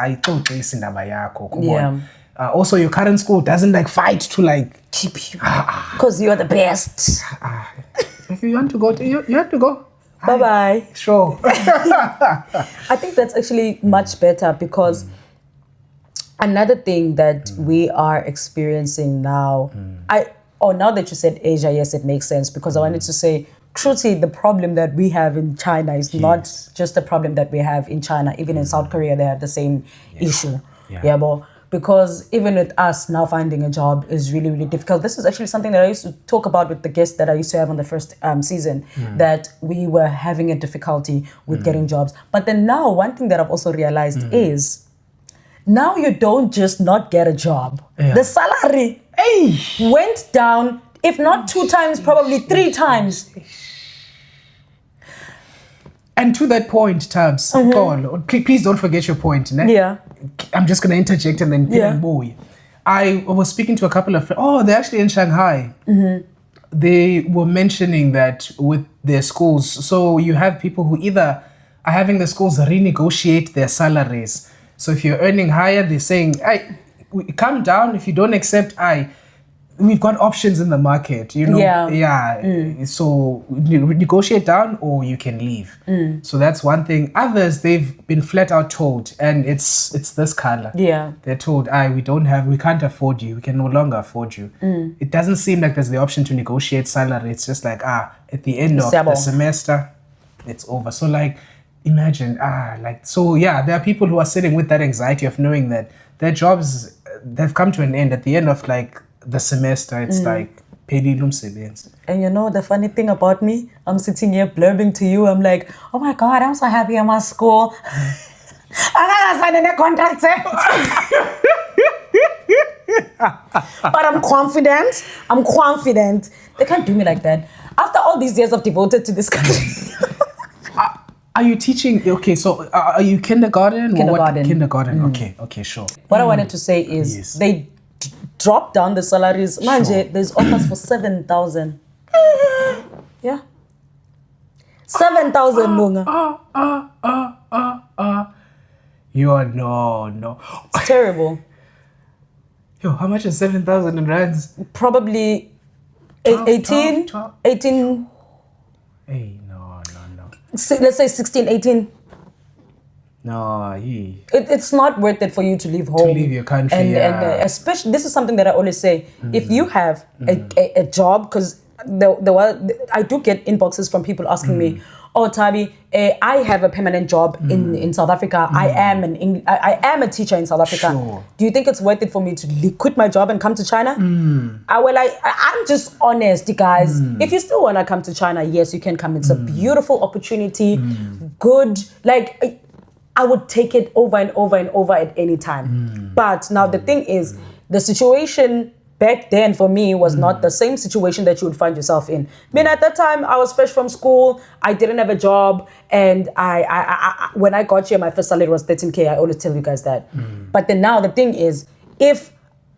Also, your current school doesn't fight to keep you. Because you're the best. If you want to go, you have to go. Bye-bye. Sure. I think that's actually much better, because another thing that we are experiencing now, now that you said Asia, yes, it makes sense, because I wanted to say, truly, the problem that we have in China is not just the problem that we have in China. Even in South Korea, they have the same issue. Because even with us now, finding a job is really, really difficult. This is actually something that I used to talk about with the guests that I used to have on the first season, that we were having a difficulty with getting jobs. But then now, one thing that I've also realized is, now you don't just not get a job. The salary went down, if not 2 times, probably 3 times. And to that point, Tabs, go on. Please don't forget your point. Ne? I'm just going to interject and then boy. I was speaking to a couple of friends. Oh, they're actually in Shanghai. they were mentioning that with their schools. So you have people who either are having the schools renegotiate their salaries. So if you're earning higher, they're saying, "Hey, come down. If you don't accept, we've got options in the market, you know." So negotiate down or you can leave. So that's one thing. Others, they've been flat out told, and it's this color. They're told, we can't afford you, we can no longer afford you. It doesn't seem like there's the option to negotiate salary. It's just like at the end of the semester it's over. So like imagine there are people who are sitting with that anxiety of knowing that their jobs, they've come to an end at the end of like the semester. It's like pelile umsebenzi. And you know the funny thing about me, I'm sitting here blurbing to you. I'm like, oh my God, I'm so happy I'm at school. I gotta sign a contract. But I'm confident. They can't do me like that. After all these years I've devoted to this country. Are you teaching? Okay, so are you kindergarten? Kindergarten. Okay, sure. What I wanted to say is they drop down the salaries. Manje, there's offers for 7,000. Yeah. 7,000 Lunga. No. It's terrible. Yo, how much is 7,000 in rands? Probably 18. 18. Hey, no. Let's say 16, 18. No, it's not worth it for you to leave home. To leave your country, and especially, this is something that I always say. If you have a job, because I do get inboxes from people asking me, "Oh, Tabi, I have a permanent job in South Africa. I am a teacher in South Africa. Sure. Do you think it's worth it for me to quit my job and come to China?" I'm just honest, guys. If you still want to come to China, yes, you can come. It's a beautiful opportunity. Good, like. I would take it over and over and over at any time. But now the thing is, the situation back then for me was not the same situation that you would find yourself in. I mean, at that time, I was fresh from school. I didn't have a job. And I when I got here, my first salary was 13K. I always tell you guys that. But then now the thing is, if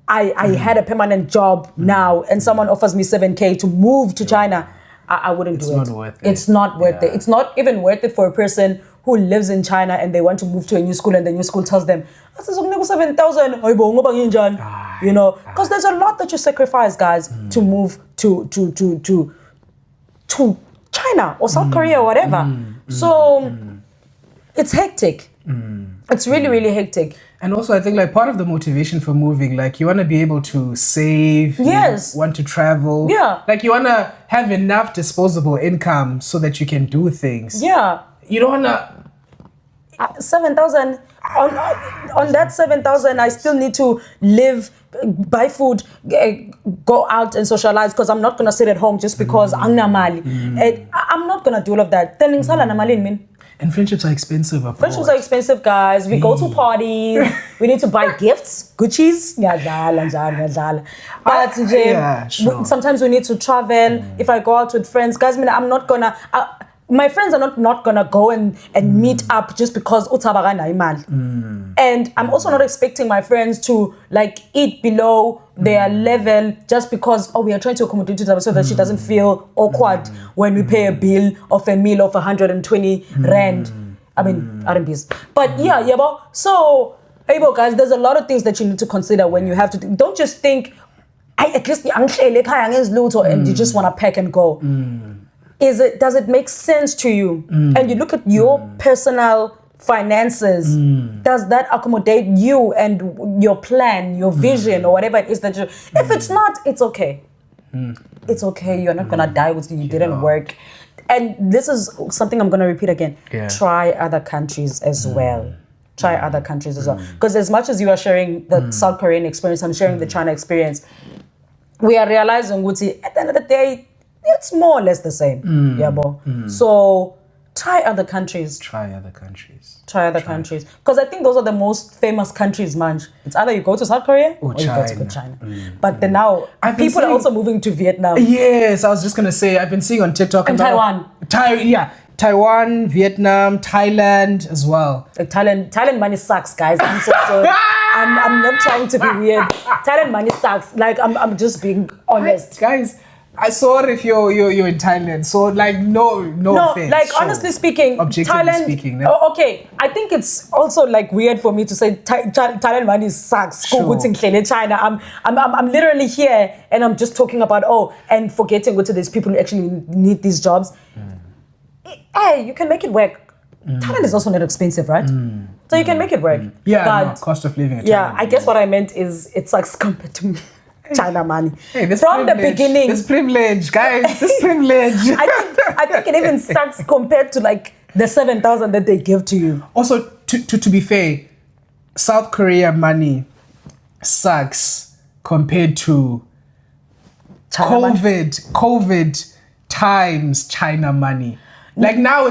I had a permanent job now and someone offers me 7K to move to China, I wouldn't do it. It's not worth it. It's not worth it. It's not even worth it for a person who lives in China and they want to move to a new school and the new school tells them, 7,000, you know, because there's a lot that you sacrifice, guys, to move to China or South Korea or whatever. So it's hectic. It's really, really hectic. And also, I think like part of the motivation for moving, like you want to be able to save, yes, you want to travel, like you want to have enough disposable income so that you can do things. You don't want to 7,000 on that 7,000. I still need to live, buy food, go out and socialize, because I'm not gonna sit at home just because I'm not gonna do all of that. And friendships are expensive. Friendships are expensive, guys. We go to parties. We need to buy gifts, Gucci's. But sometimes we need to travel. If I go out with friends, guys, I'm not gonna. My friends are not gonna go and meet up just because and I'm also not expecting my friends to like eat below their level just because we are trying to accommodate each other so that she doesn't feel awkward when we pay a bill of a meal of 120 rand. I mean RMBs. But so guys, there's a lot of things that you need to consider when you have to don't just think at least and you just want to pack and go. Does it make sense to you? And you look at your personal finances. Does that accommodate you and your plan, your vision, or whatever it is that you... If it's not, it's okay. It's okay. You're not gonna die with you didn't work. And this is something I'm gonna repeat again. Try other countries as well. Try other countries as well. Because as much as you are sharing the South Korean experience, I'm sharing the China experience. We are realizing, at the end of the day, it's more or less the same. So try other countries. Because I think those are the most famous countries, man. It's either you go to South Korea or you go to China. But then now people are also moving to Vietnam. Yes, I was just gonna say, I've been seeing on TikTok and Taiwan. Taiwan, Vietnam, Thailand as well. Thailand money sucks, guys. I'm so sorry. I'm not trying to be weird. Thailand money sucks. Like I'm just being honest. Guys, I saw it if you're in Thailand. So like no offense. Like sure. honestly speaking, Objectively Thailand. speaking, ne? Oh, okay, I think it's also like weird for me to say Thailand money sucks. Sure. China. I'm literally here and I'm just talking about and forgetting what there's people who actually need these jobs. Hey, you can make it work. Thailand is also not expensive, right? So you can make it work. Yeah, but cost of living. Yeah, I guess what I meant is it sucks compared to China money. Hey, from the beginning. This privilege, guys. This privilege. I think it even sucks compared to like the 7,000 that they give to you. Also, to be fair, South Korea money sucks compared to COVID times China money. Like now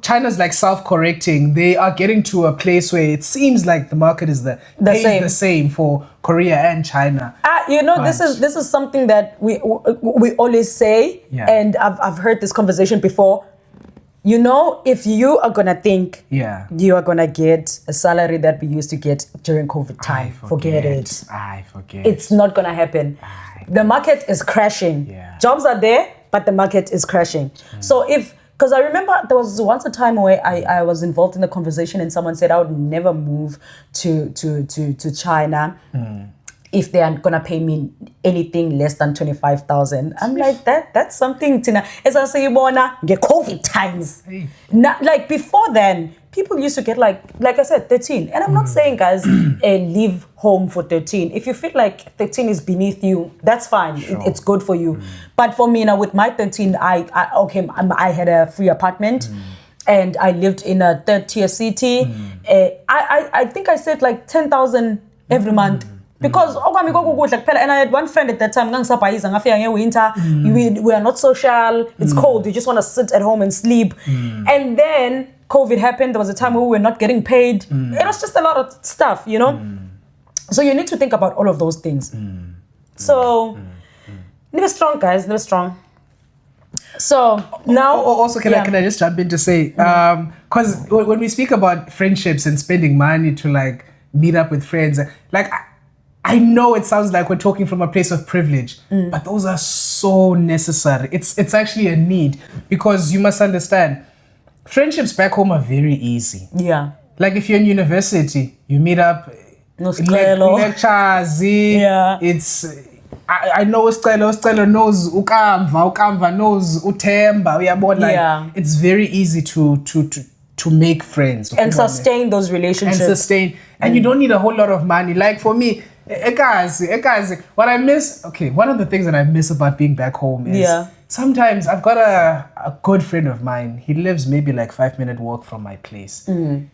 China's like self-correcting. They are getting to a place where it seems like the market is the same for Korea and China. This is something that we always say, and I've heard this conversation before. If you are gonna think you are gonna get a salary that we used to get during COVID time, forget it. It's not gonna happen. The market is crashing. Yeah. Jobs are there, but the market is crashing. So because I remember there was once a time where I was involved in a conversation and someone said I would never move to China if they are gonna pay me anything less than 25,000. I'm like, that's something to as I say, get COVID times. Not, like before then, people used to get like I said, 13. And I'm not saying, guys, leave home for 13. If you feel like 13 is beneath you, that's fine. Sure. It's good for you. But for me now, with my 13, I had a free apartment. And I lived in a third-tier city. I think I said like 10,000 every month. Because and I had one friend at that time, winter, we are not social, it's cold, you just want to sit at home and sleep. And then COVID happened, there was a time where we were not getting paid. It was just a lot of stuff, So you need to think about all of those things. So, never strong, guys, never strong. So now, also can I just jump in to say, because when we speak about friendships and spending money to like meet up with friends, like I know it sounds like we're talking from a place of privilege, but those are so necessary. It's actually a need, because you must understand, friendships back home are very easy. Yeah. Like if you're in university, you meet up, lectures. Yeah. It's I know Stella knows Ukamva knows Utemba. Like it's very easy to make friends and sustain those relationships. And you don't need a whole lot of money. Like for me, what I miss, one of the things that I miss about being back home is sometimes I've got a good friend of mine. He lives maybe like 5-minute walk from my place. We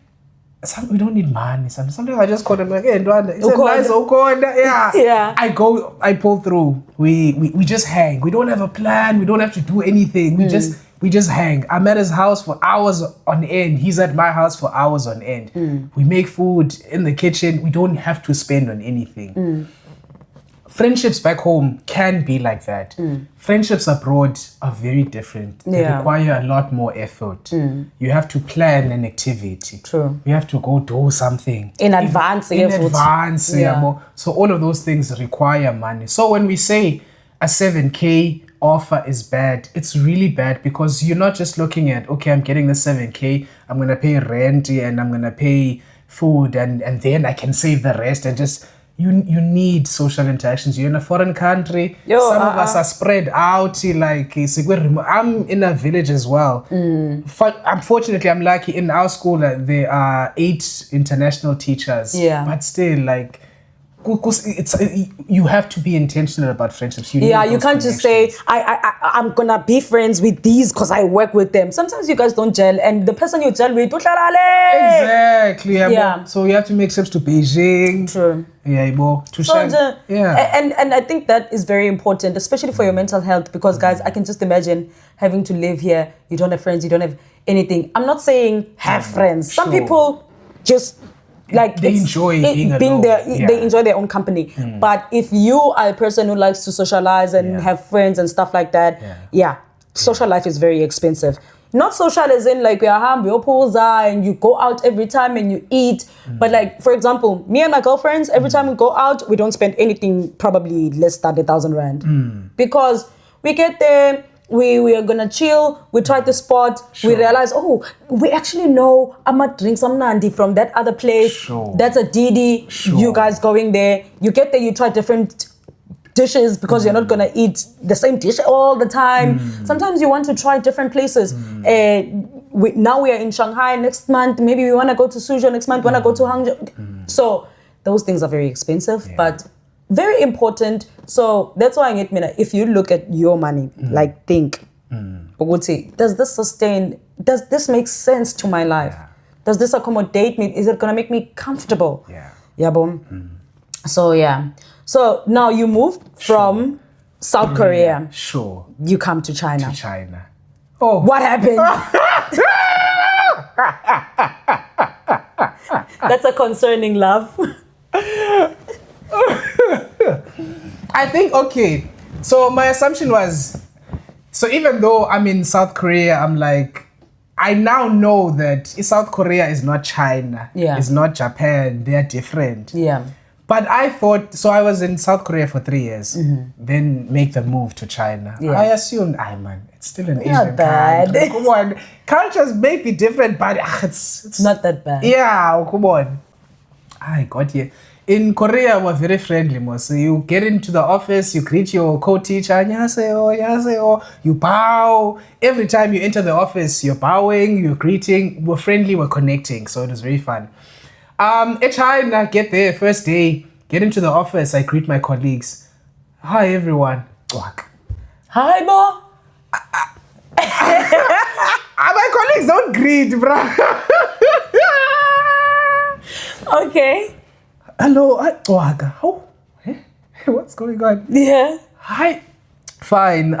don't need money. Sometimes I just call him like, hey, Ndwanda, is it nice? Yeah. I pull through. We just hang. We don't have a plan. We don't have to do anything. We just hang. I'm at his house for hours on end. He's at my house for hours on end. We make food in the kitchen. We don't have to spend on anything. Friendships back home can be like that. Friendships abroad are very different. They require a lot more effort. You have to plan an activity. True. You have to go do something. In advance. So all of those things require money. So when we say a 7K offer is bad, it's really bad, because you're not just looking at, I'm getting the 7K, I'm going to pay rent and I'm going to pay food and then I can save the rest and just... You need social interactions. You're in a foreign country. Some of us are spread out. Like I'm in a village as well. Unfortunately, I'm lucky. In our school, there are 8 international teachers. Yeah. But still, like, you have to be intentional about friendships. You can't just say I'm gonna be friends with these because I work with them. Sometimes you guys don't gel, and the person you gel with, exactly. So you have to make trips to Beijing. True. And I think that is very important, especially for your mental health, because guys, I can just imagine having to live here. You don't have friends. You don't have anything. I'm not saying have friends. Some people just. Like they enjoy being there. They enjoy their own company. But if you are a person who likes to socialize and have friends and stuff like that, social life is very expensive. Not social as in like and you go out every time and you eat. But like, for example, me and my girlfriends, every time we go out, we don't spend anything probably less than 1,000 rand. Because we get there, we are gonna chill, we try the spot, we realize, oh, we actually know I'm gonna drink some Nandi from that other place. That's a Didi. You guys going there, you get there, you try different dishes because you're not gonna eat the same dish all the time. Sometimes you want to try different places. Now we are in Shanghai. Next month, maybe we want to go to Suzhou. Next month, we want to go to Hangzhou. So those things are very expensive, but very important. So that's why I get me. If you look at your money, like think, does this sustain? Does this make sense to my life? Does this accommodate me? Is it gonna make me comfortable? Boom. So So now you moved from South Korea. You come to China. Oh, what happened? That's a concerning laugh. I think, okay, so my assumption was, so even though I'm in South Korea, I'm like, I now know that South Korea is not China, it's not Japan, they're different. But I thought, so I was in South Korea for 3 years, then make the move to China. I assumed, it's still an Asian country. Come on, cultures may be different, but it's not that bad. Yeah, come on. I got here. In Korea, we're very friendly. So you get into the office, you greet your co-teacher, 안녕하세요, you bow. Every time you enter the office, you're bowing, you're greeting. We're friendly, we're connecting. So it was very fun. At China, get there, first day, get into the office, I greet my colleagues. Hi, everyone. Hi, Bo. My colleagues don't greet, bruh. Okay. Hello. How? What's going on? Yeah. Hi. Fine.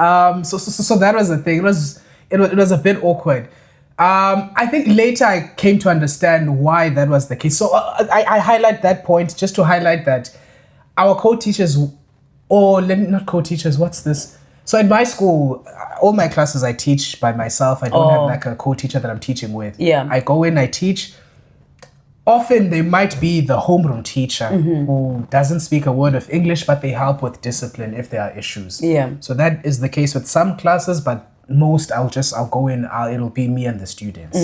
So that was the thing. It was a bit awkward. I think later I came to understand why that was the case. So I highlight that point just to highlight that our co-teachers, not co-teachers, what's this? So in my school, all my classes I teach by myself. I don't have like a co-teacher that I'm teaching with. I go in, I teach. Often they might be the homeroom teacher who doesn't speak a word of English, but they help with discipline if there are issues. So that is the case with some classes, but most I'll go in, it'll be me and the students.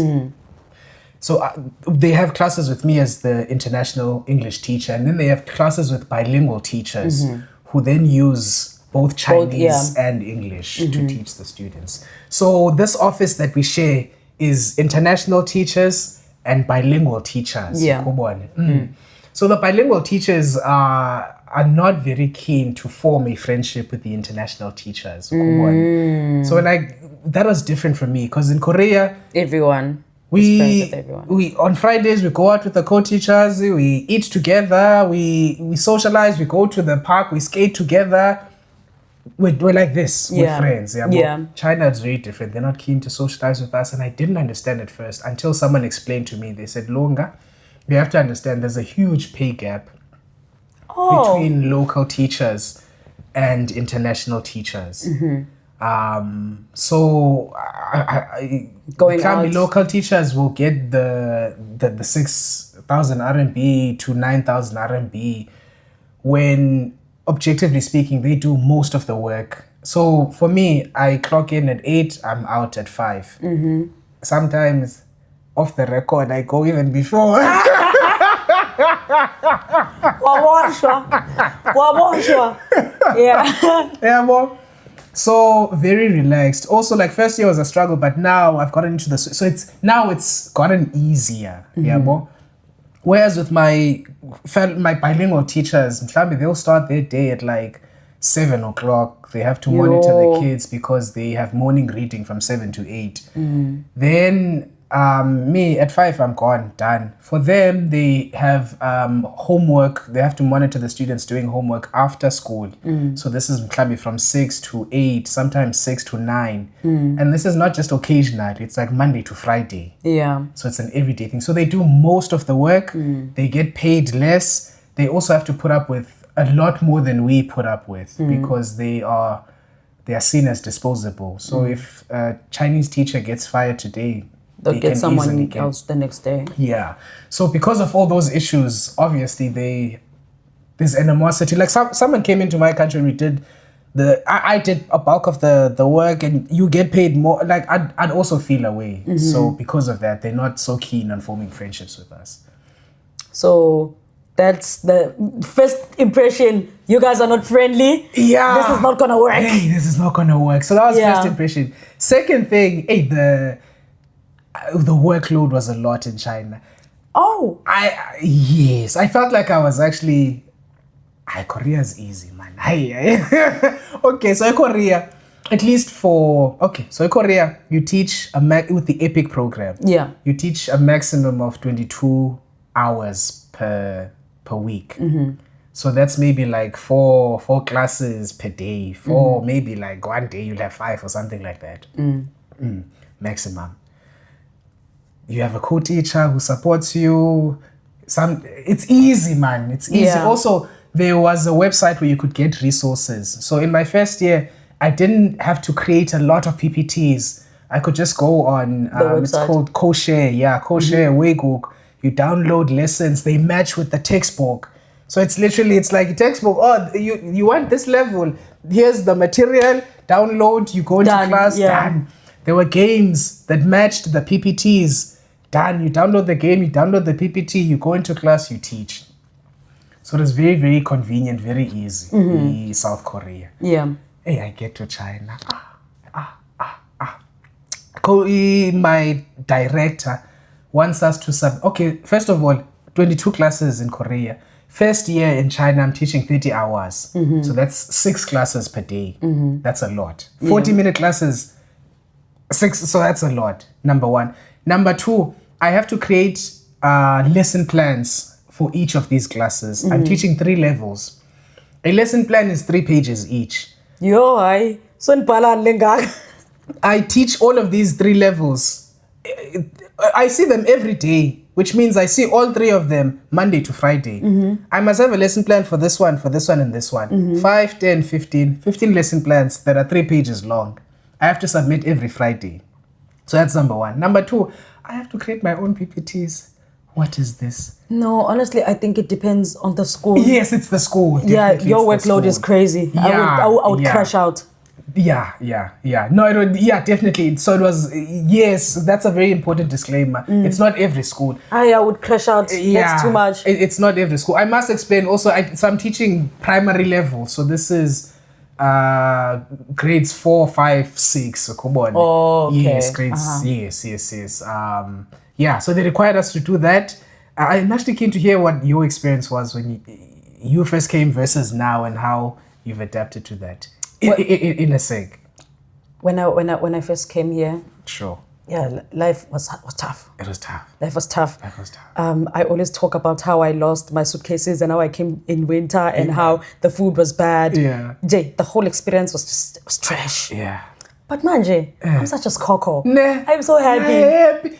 So they have classes with me as the international English teacher, and then they have classes with bilingual teachers who then use both Chinese and English to teach the students. So this office that we share is international teachers and bilingual teachers. So the bilingual teachers are not very keen to form a friendship with the international teachers. So that was different for me, because in Korea, everyone is friends with everyone. We on Fridays we go out with the co-teachers, we eat together, we socialize, we go to the park, we skate together. We're like this, we're friends. China is very different. They're not keen to socialize with us, and I didn't understand at first until someone explained to me. They said, Lunga, you have to understand there's a huge pay gap between local teachers and international teachers. So local teachers will get the 6,000 RMB to 9,000 RMB when, objectively speaking, they do most of the work. So for me, I clock in at 8, I'm out at 5. Sometimes, off the record, I go even before. Well, so very relaxed. Also, like first year was a struggle, but now I've gotten into it's gotten easier. Whereas with my bilingual teachers, they'll start their day at like 7 o'clock. They have to monitor the kids because they have morning reading from 7 to 8. Then me at 5, I'm gone, done. For them, they have homework. They have to monitor the students doing homework after school. So this is maybe from 6 to 8, sometimes 6 to 9. And this is not just occasional. It's like Monday to Friday. So it's an everyday thing. So they do most of the work. They get paid less. They also have to put up with a lot more than we put up with because they are seen as disposable. So if a Chinese teacher gets fired today, they'll get someone else the next day. So because of all those issues, obviously there's animosity. Like someone came into my country and we did I did a bulk of the work, and you get paid more. Like I'd also feel away. So because of that, they're not so keen on forming friendships with us. So that's the first impression. You guys are not friendly. Yeah. This is not gonna work. Hey, this is not gonna work. So that was first impression. Second thing, hey, the workload was a lot in China. Oh. Yes. I felt like I was actually. Korea is easy, man. Okay, so in Korea, at least so in Korea, you teach with the EPIC program. Yeah. You teach a maximum of 22 hours per week. So that's maybe like four classes per day. Maybe like one day you'll have 5 or something like that. Maximum. You have a co-teacher who supports you. It's easy, man. It's easy. Yeah. Also, there was a website where you could get resources. So in my first year, I didn't have to create a lot of PPTs. I could just go on, it's called CoShare. Yeah, CoShare, Weigook. You download lessons. They match with the textbook. So it's like a textbook. Oh, you want this level. Here's the material. Download. You go into class. Yeah. Done. There were games that matched the PPTs. Done. You download the game. You download the PPT. You go into class. You teach. So it was very, very convenient, very easy. South Korea. Yeah. Hey, I get to China. My director wants us to okay, first of all, 22 classes in Korea. First year in China, I'm teaching 30 hours. So that's 6 classes per day. That's a lot. 40-minute classes, 6. So that's a lot, number one. Number two, I have to create lesson plans for each of these classes. I'm teaching 3 levels. A lesson plan is 3 pages each. I teach all of these 3 levels. I see them every day, which means I see all 3 of them Monday to Friday. I must have a lesson plan for this one, and this one. 5, 10, 15 lesson plans that are 3 pages long. I have to submit every Friday. So that's number one. Number two, I have to create my own PPTs. What is this? No, honestly, I think it depends on the school. Yes, it's the school. Yeah, your workload is crazy. Yeah, I would crash out. Yeah. No, definitely. So it was, yes, that's a very important disclaimer. It's not every school. I would crash out. That's too much. It's not every school. I must explain also, so I'm teaching primary level. So this is grades 4, 5, 6. Oh, okay. Yes, grades, yes. So they required us to do that. I'm actually keen to hear what your experience was when you first came versus now, and how you've adapted to that. In a sec. When I first came here, sure. Yeah, life was tough. It was tough. Life was tough. I always talk about how I lost my suitcases and how I came in winter and how the food was bad. Yeah. Jay, the whole experience was trash. Yeah. But manje, I'm such a skoko. Nah. I'm so happy.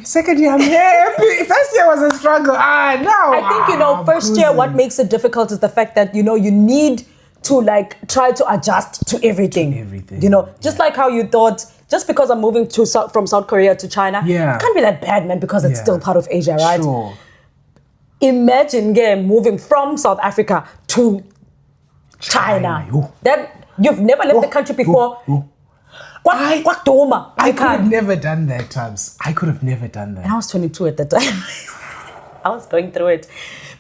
Second year, I'm happy. First year was a struggle. No. I think, first year, what makes it difficult is the fact that, you need to try to adjust to everything. Just like how you thought, just because I'm moving from South Korea to China, it can't be that bad, man, because it's still part of Asia, right? Sure. Imagine moving from South Africa to China. That you've never left the country before. I could have never done that, Tubbs. I could have never done that. And I was 22 at the time. I was going through it.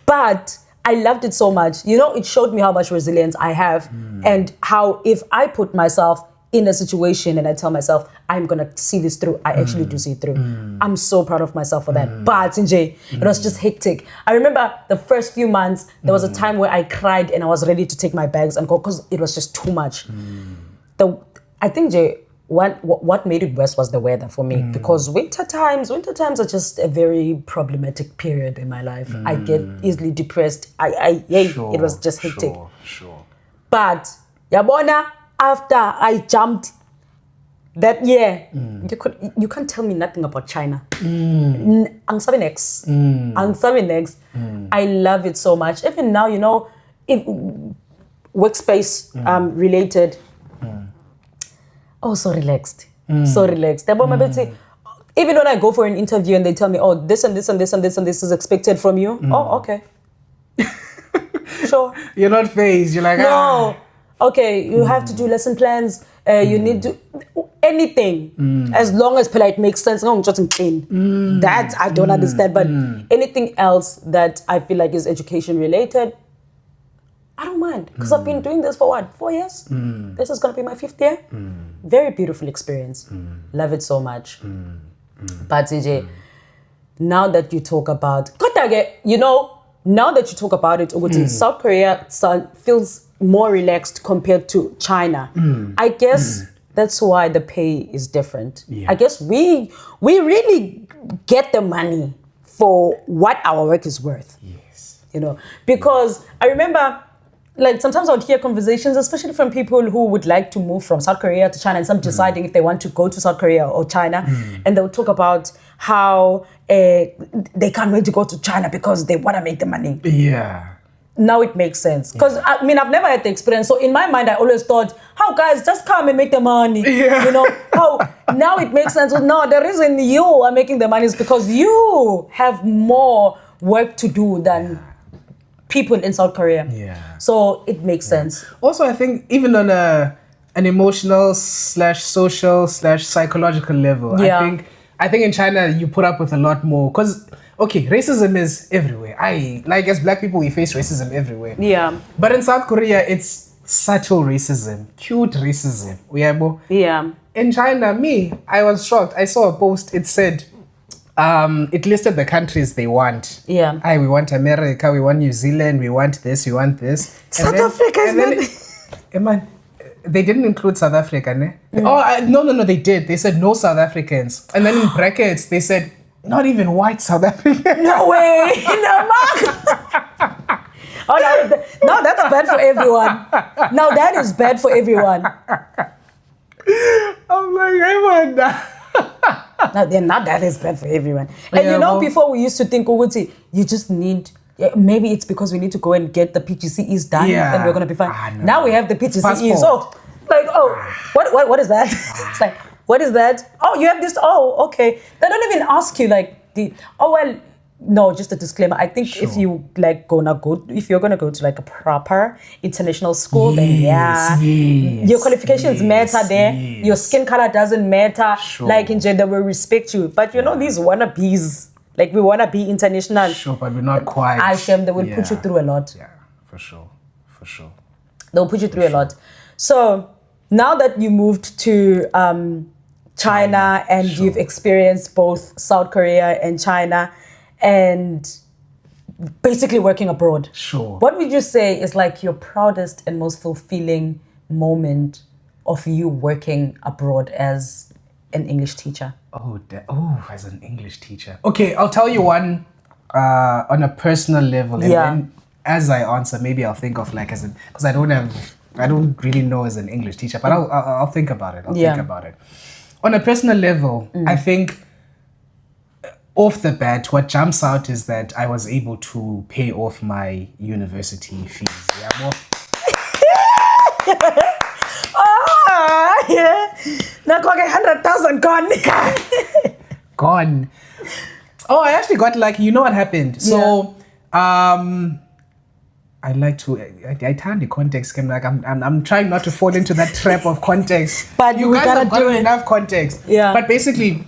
But I loved it so much. It showed me how much resilience I have, and how if I put myself in a situation and I tell myself, I'm going to see this through, I actually do see it through. I'm so proud of myself for that. But, Njay, it was just hectic. I remember the first few months, there was a time where I cried and I was ready to take my bags and go, because it was just too much. I think, Jay, what made it worse was the weather for me, because winter times are just a very problematic period in my life. I get easily depressed. It was just hectic. Sure. But yabona, after I jumped that year, you can't tell me nothing about China. Angsabi next. I love it so much. Even now, workspace related. Oh, so relaxed. So relaxed. Even when I go for an interview and they tell me, oh, this and this and this and this and this is expected from you. Oh, okay. Sure. You're not phased. You're like, no. okay, you have to do lesson plans, you need to anything as long as it makes sense. No, just clean. That I don't understand, but anything else that I feel like is education related, I don't mind, because I've been doing this for what, 4 years? This is gonna be my 5th year. Very beautiful experience. Love it so much. But CJ, now that you talk about, you know, now that you talk about it, South Korea feels more relaxed compared to China. I guess that's why the pay is different. I guess we really get the money for what our work is worth. Yes. You know, because I remember, like, sometimes I would hear conversations, especially from people who would like to move from South Korea to China, and some deciding if they want to go to South Korea or China, and they would talk about how they can't wait to go to China because they want to make the money. Yeah. Now it makes sense. Because, I mean, I've never had the experience. So in my mind, I always thought, how guys, just come and make the money. Yeah. You know, how now it makes sense. Well, no, the reason you are making the money is because you have more work to do than people in South Korea. Yeah. So it makes sense. Also, I think even on an emotional / social / psychological level, I think in China you put up with a lot more, because racism is everywhere. As black people, we face racism everywhere. Yeah. But in South Korea, it's subtle racism, cute racism. Yeah. In China, I was shocked. I saw a post. It said, it listed the countries they want. Yeah. We want America, we want New Zealand, we want this, we want this. South Africa is not... They didn't include South Africa, ne? No, they did. They said no South Africans. And then in brackets, they said not even white South Africans. No way! No, Mark! No, that's bad for everyone. Now that is bad for everyone. I'm like, I want that. Now that is bad for everyone. And before we used to think, you just need... maybe it's because we need to go and get the PGCEs done and we're going to be fine. Now we have the PGCEs. What is that? It's like, what is that? Oh, you have this. Oh, okay. They don't even ask you no, just a disclaimer. I think if you're gonna go to like a proper international school, then your qualifications matter there. Yes. Your skin color doesn't matter. Like in gender, will respect you. But these wannabes, like we wanna be international. Sure, but we're not quite. They will put you through a lot. Yeah, for sure. They'll put you through a lot. So now that you moved to China and you've experienced both South Korea and China, and basically working abroad. Sure. What would you say is like your proudest and most fulfilling moment of you working abroad as an English teacher? As an English teacher. Okay, I'll tell you one on a personal level, and then as I answer, maybe I'll think of because I don't really know as an English teacher, but I'll think about it. Think about it. On a personal level, I think off the bat, what jumps out is that I was able to pay off my university fees. Now 100,000 gone. Gone. Oh, I actually got what happened? So, I turn the context. I'm trying not to fall into that trap of context. But you guys have do enough context. Yeah. But basically,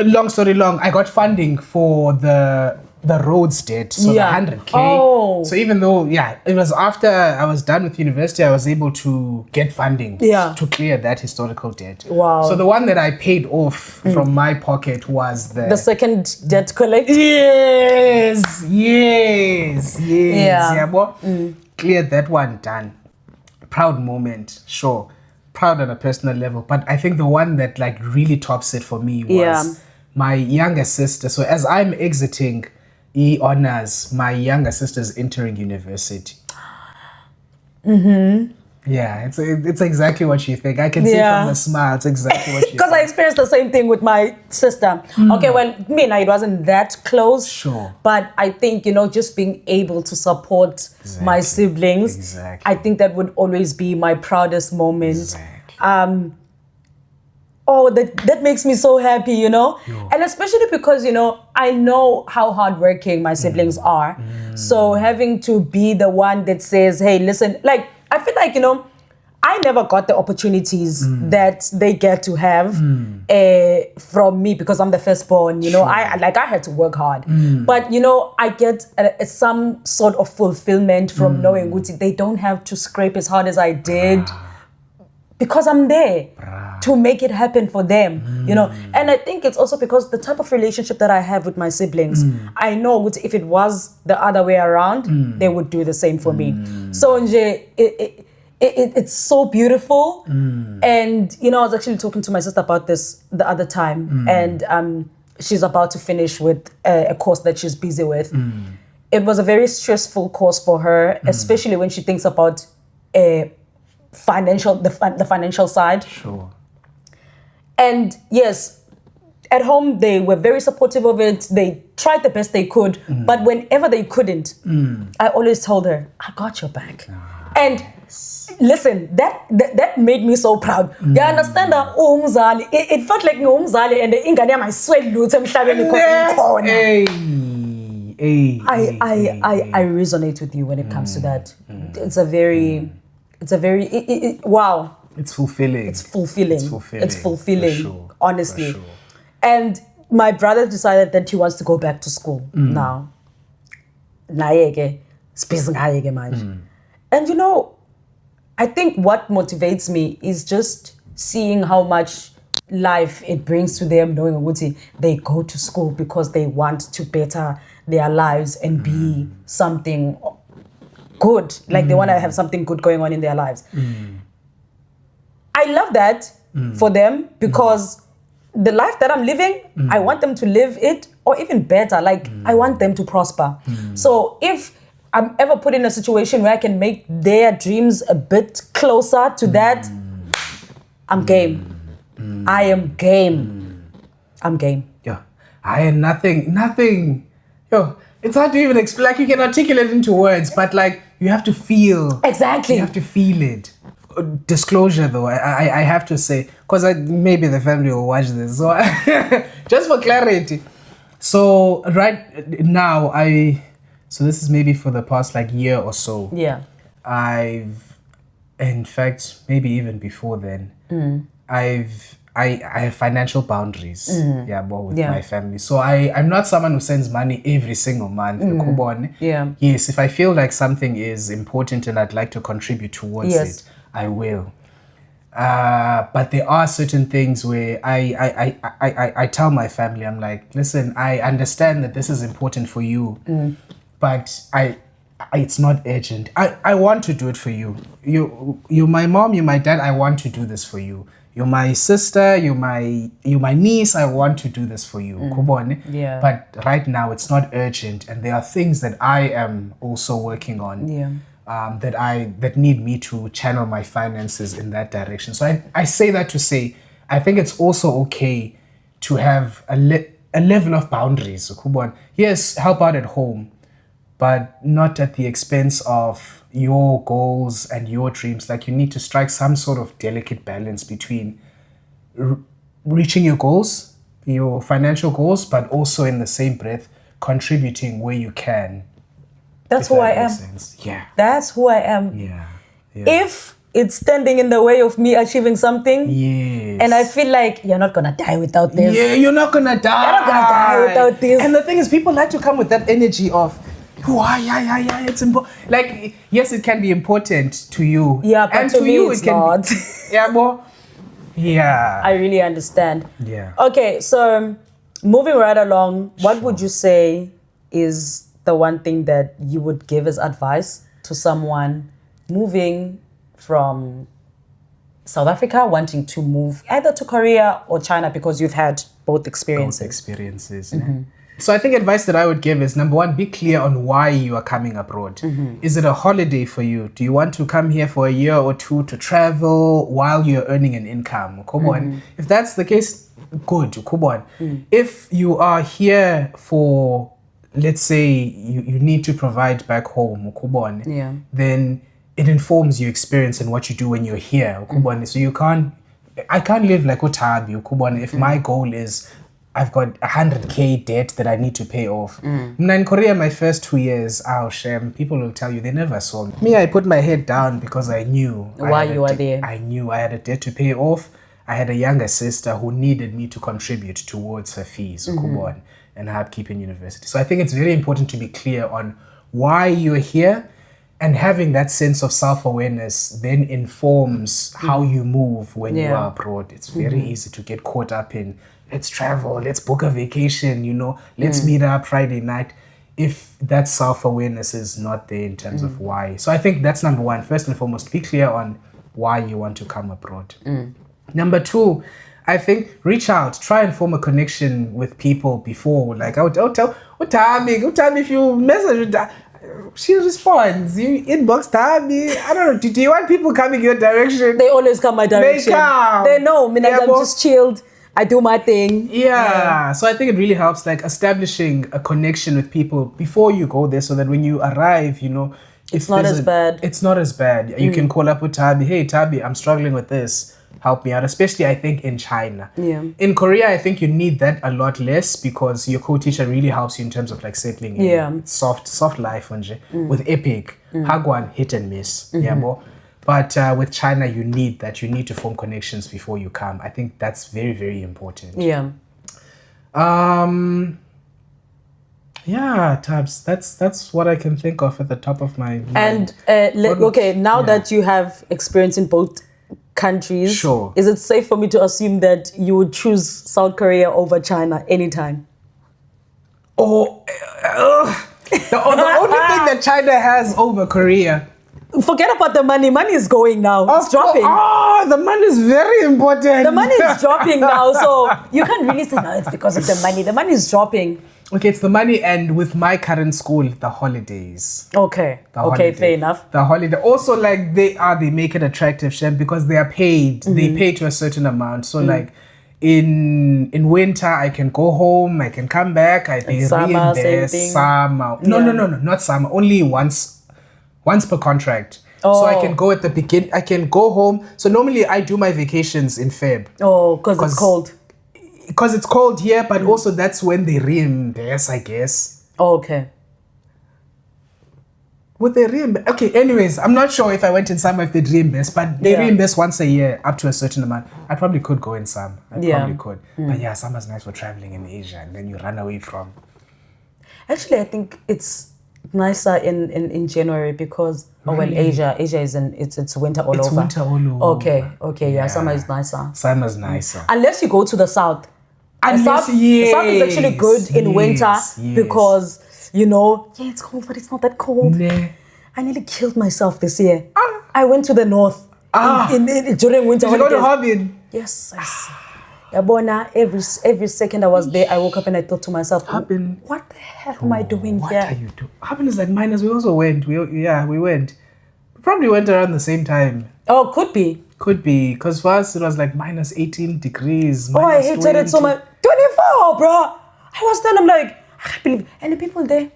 long story long, I got funding for the roads debt, so the 100K. Oh. So even though, it was after I was done with university, I was able to get funding to clear that historical debt. Wow. So the one that I paid off from my pocket was the second debt collect. Yes. Cleared that one, done. Proud moment, sure. Proud on a personal level, but I think the one that really tops it for me was my younger sister. So as I'm exiting honors, my younger sister's entering university. Yeah, it's exactly what you think. I can see from the smile, it's exactly what you think. Because I experienced the same thing with my sister. Okay, well, it wasn't that close. Sure. But I think, just being able to support my siblings, Exactly. I think that would always be my proudest moment. Exactly. That makes me so happy, And especially because, I know how hardworking my siblings are. So having to be the one that says, hey, listen, I feel like, I never got the opportunities that they get to have from me because I'm the firstborn. You know, I had to work hard, but you know, I get some sort of fulfillment from knowing Guti they don't have to scrape as hard as I did because I'm there to make it happen for them. You know, and I think it's also because the type of relationship that I have with my siblings, I know Guti, if it was the other way around, they would do the same for me. So it's so beautiful. And you know, I was actually talking to my sister about this the other time, and she's about to finish with a course that she's busy with. It was a very stressful course for her, especially when she thinks about the financial side. Sure. And yes, at home they were very supportive of it. They tried the best they could, but whenever they couldn't, I always told her, I got your back. And listen, that made me so proud. You understand that it felt like umzali and the ingane yami ayisweli lutho emhlabeni khona. I resonate with you when it comes to that. It's a very wow. It's fulfilling. It's fulfilling. For sure. Honestly. For sure. And my brother decided that he wants to go back to school now. And you know, I think what motivates me is just seeing how much life it brings to them, knowing Uguti they go to school because they want to better their lives and be something good. Like they want to have something good going on in their lives. I love that for them because the life that I'm living, I want them to live it or even better. Like I want them to prosper. So if I'm ever put in a situation where I can make their dreams a bit closer to that, I'm game. I am game. I'm game. Yeah. I had nothing. Yo, it's hard to even explain. Like you can articulate it into words, but like you have to feel. Exactly. You have to feel it. Disclosure though, I have to say, because maybe the family will watch this. So just for clarity. So right now so this is maybe for the past like year or so. Yeah. In fact, maybe even before then, I have financial boundaries. With my family. So I'm not someone who sends money every single month. Yeah. Yes, if I feel like something is important and I'd like to contribute towards it, I will. But there are certain things where I tell my family, I'm like, listen, I understand that this is important for you, but it's not urgent. I want to do it for you. You're my mom, you're my dad, I want to do this for you. You're my sister, you're my niece, I want to do this for you. Yeah. But right now it's not urgent, and there are things that I am also working on. Yeah. That need me to channel my finances in that direction. So I say that to say, I think it's also okay to have a level of boundaries. Yes, help out at home, but not at the expense of your goals and your dreams. Like you need to strike some sort of delicate balance between reaching your goals, your financial goals, but also in the same breath, contributing where you can. That's who I am. Yeah. That's who I am. Yeah. If it's standing in the way of me achieving something, yes, and I feel like you're not gonna die without this. Yeah, you're not gonna die. You're not gonna die without this. And the thing is, people like to come with that energy of, it's important. Like, yes, it can be important to you. Yeah, but and to me you it's it can not. Yeah. I really understand. Yeah. Okay, so moving right along, what would you say is the one thing that you would give as advice to someone moving from South Africa, wanting to move either to Korea or China, because you've had both experiences? So I think advice that I would give is, number one, be clear on why you are coming abroad. Is it a holiday for you? Do you want to come here for a year or two to travel while you're earning an income? If that's the case, good. If you are here for, let's say you need to provide back home, then it informs your experience and what you do when you're here. So I can't live like Otabi, if my goal is I've got 100K debt that I need to pay off. In Korea, my first 2 years, shame, people will tell you they never saw me. Me, I put my head down because I knew why you were there. I knew I had a debt to pay off. I had a younger sister who needed me to contribute towards her fees, and her upkeep in university. So I think it's very important to be clear on why you're here, and having that sense of self-awareness then informs how you move when you are abroad. It's very easy to get caught up in, let's travel, let's book a vacation, let's meet up Friday night, if that self-awareness is not there in terms of why. So I think that's number one. First and foremost, be clear on why you want to come abroad. Number two, I think reach out, try and form a connection with people before. Like I'll tell Utami, if you message with that, she responds. You inbox Tami. I don't know. Do you want people coming your direction? They always come my direction. They come. They know. I'm just chilled. I do my thing. Yeah. So I think it really helps, like establishing a connection with people before you go there, so that when you arrive, it's not as bad. It's not as bad. You can call up with Tabi. Hey, Tabi, I'm struggling with this. Help me out, especially I think in China. In Korea, I think you need that a lot less, because your co-teacher really helps you in terms of like settling in. Soft life with Epic, Hagwan, hit and miss. But with China, you need that. You need to form connections before you come. I think that's very, very important. Tabs, that's what I can think of at the top of my mind. And now that you have experience in both countries, sure, is it safe for me to assume that you would choose South Korea over China anytime? The only thing that China has over Korea, forget about the money. Money is going now. It's dropping. The money is very important. The money is dropping now, so you can't really say, no, it's because of the money. The money is dropping. Okay, it's the money, and with my current school, the holidays. Okay, fair enough. The holiday. Also, like, they make it attractive, Shem, because they are paid. They pay to a certain amount. So, like, in winter, I can go home, I can come back, I pay reimburse. Summer. No, not summer. Only once per contract. So I can go at the beginning, I can go home. So normally I do my vacations in Feb. Because it's cold. Because it's cold here, but also that's when they reimburse, I guess. Okay. Would they reimburse? Okay, anyways, I'm not sure if I went in summer if they'd reimburse, but they reimburse once a year up to a certain amount. I probably could go in some. I probably could. But summer's nice for traveling in Asia, and then you run away from. Actually, I think it's nicer in January because Asia is it's winter all over. It's winter all over. Okay, yeah, summer is nicer. Summer's nicer. Unless you go to the south. South is actually good in winter because, it's cold, but it's not that cold. Nah. I nearly killed myself this year. I went to the north during winter. Did you go to Harbin? Yes. Yabona, every second I was there, I woke up and I thought to myself, Harbin, what the hell am I doing what here? What are you doing? Harbin is like minus. We also went. We went. We probably went around the same time. Oh, could be. Could be, because for us it was like minus 18 degrees. I hated 20. It so much. 24, bro. I was there, I'm like, I can't believe. And the people there,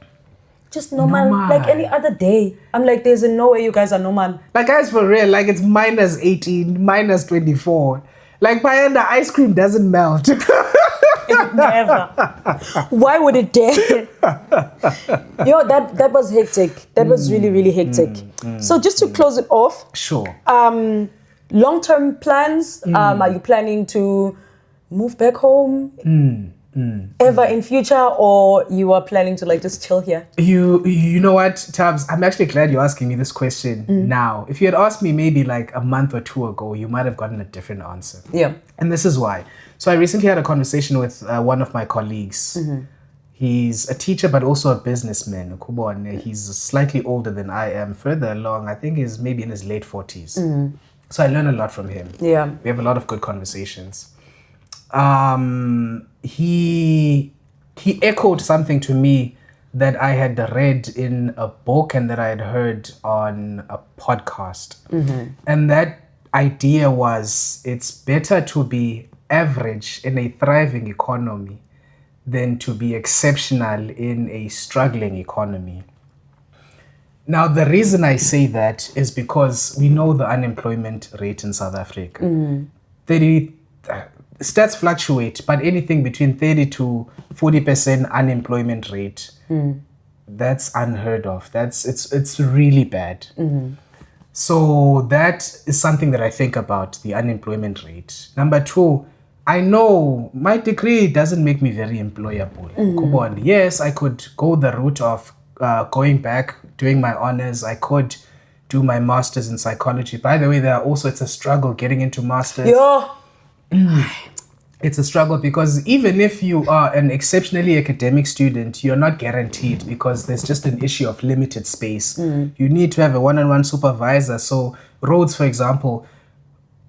just normal, like any other day. I'm like, there's no way you guys are normal. Like, guys, for real, like it's minus 18, minus 24. Like, by the ice cream doesn't melt. It never. Why would it dare? That was hectic. That was really, really hectic. So just to close it off. Sure. Long-term plans, are you planning to move back home ever in future, or you are planning to like just chill here? You know what, Tabs, I'm actually glad you're asking me this question now. If you had asked me maybe like a month or two ago, you might have gotten a different answer. Yeah. And this is why. So I recently had a conversation with one of my colleagues. He's a teacher, but also a businessman. He's slightly older than I am, further along. I think he's maybe in his late 40s. So I learn a lot from him. Yeah. We have a lot of good conversations. He echoed something to me that I had read in a book and that I had heard on a podcast. And that idea was, it's better to be average in a thriving economy than to be exceptional in a struggling economy. Now, the reason I say that is because we know the unemployment rate in South Africa. stats fluctuate, but anything between 30 to 40% unemployment rate, that's unheard of. It's really bad. So that is something that I think about, the unemployment rate. Number two, I know my degree doesn't make me very employable. Come on. Yes, I could go the route of going back, doing my honors. I could do my master's in psychology. By the way, it's a struggle getting into masters. It's a struggle because even if you are an exceptionally academic student, you're not guaranteed because there's just an issue of limited space. You need to have a one-on-one supervisor. So Rhodes, for example,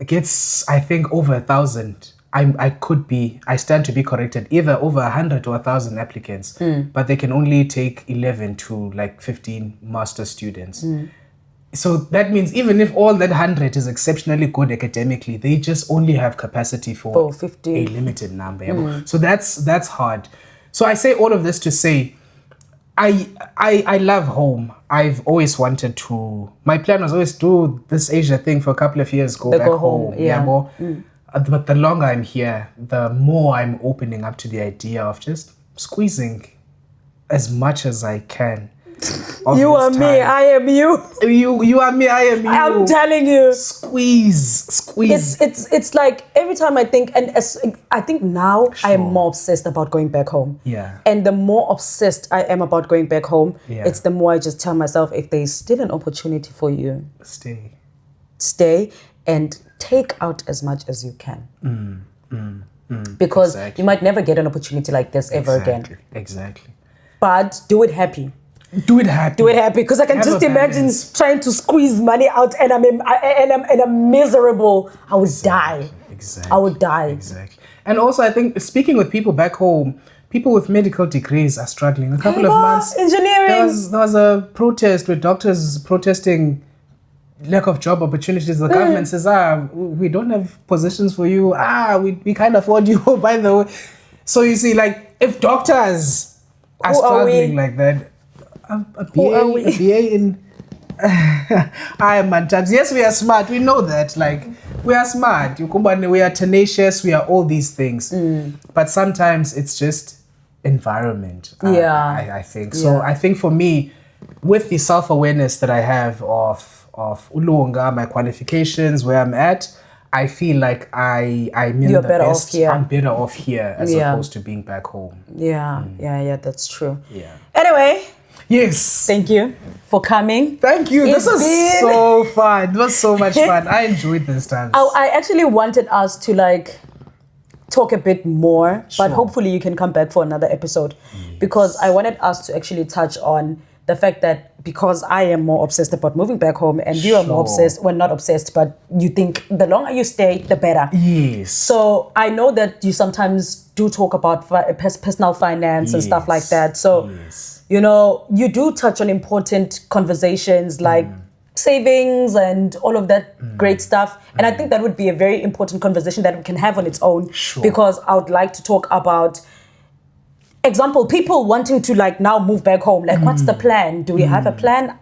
gets, I think, over 1,000. I stand to be corrected, either over 100 or 1,000 applicants, but they can only take 11 to like 15 master students. So that means even if all that 100 is exceptionally good academically, they just only have capacity for 15. A limited number. So that's hard. So I say all of this to say, I love home. I've always wanted to. My plan was always do this Asia thing for a couple of years, go back home. But the longer I'm here, the more I'm opening up to the idea of just squeezing as much as I can. You are me, I am you. You are me, I am you. I'm telling you. Squeeze. It's like every time I think, and I think now I am more obsessed about going back home. Yeah. And the more obsessed I am about going back home, it's the more I just tell myself, if there's still an opportunity for you, stay and take out as much as you can. Because you might never get an opportunity like this ever again. Exactly. But do it happy. Do it happy, because I can just imagine trying to squeeze money out and I'm miserable. I would die. Exactly. I would die. Exactly. And also, I think speaking with people back home, people with medical degrees are struggling. A couple of months, engineering. There was a protest with doctors protesting lack of job opportunities. The government says, we don't have positions for you. We can't afford you. By the way, so you see, like, if doctors are struggling like that. A BA in I am Mantabs. Yes, we are smart. We know that. Like, we are smart. We are tenacious. We are all these things. But sometimes it's just environment. I think. So I think for me, with the self-awareness that I have of Lunga, my qualifications, where I'm at, I feel like I'm in the best. I'm better off here as opposed to being back home. Yeah, that's true. Yeah. Anyway. Yes. Thank you for coming. Thank you. This was so fun. It was so much fun. I enjoyed this time. I actually wanted us to like talk a bit more, but hopefully you can come back for another episode because I wanted us to actually touch on the fact that because I am more obsessed about moving back home and you are more obsessed, well, not obsessed, but you think the longer you stay, the better. Yes. So I know that you sometimes do talk about personal finance and stuff like that. So, you know, you do touch on important conversations like savings and all of that great stuff. And I think that would be a very important conversation that we can have on its own because I would like to talk about example, people wanting to like now move back home. Like, what's the plan? Do we have a plan?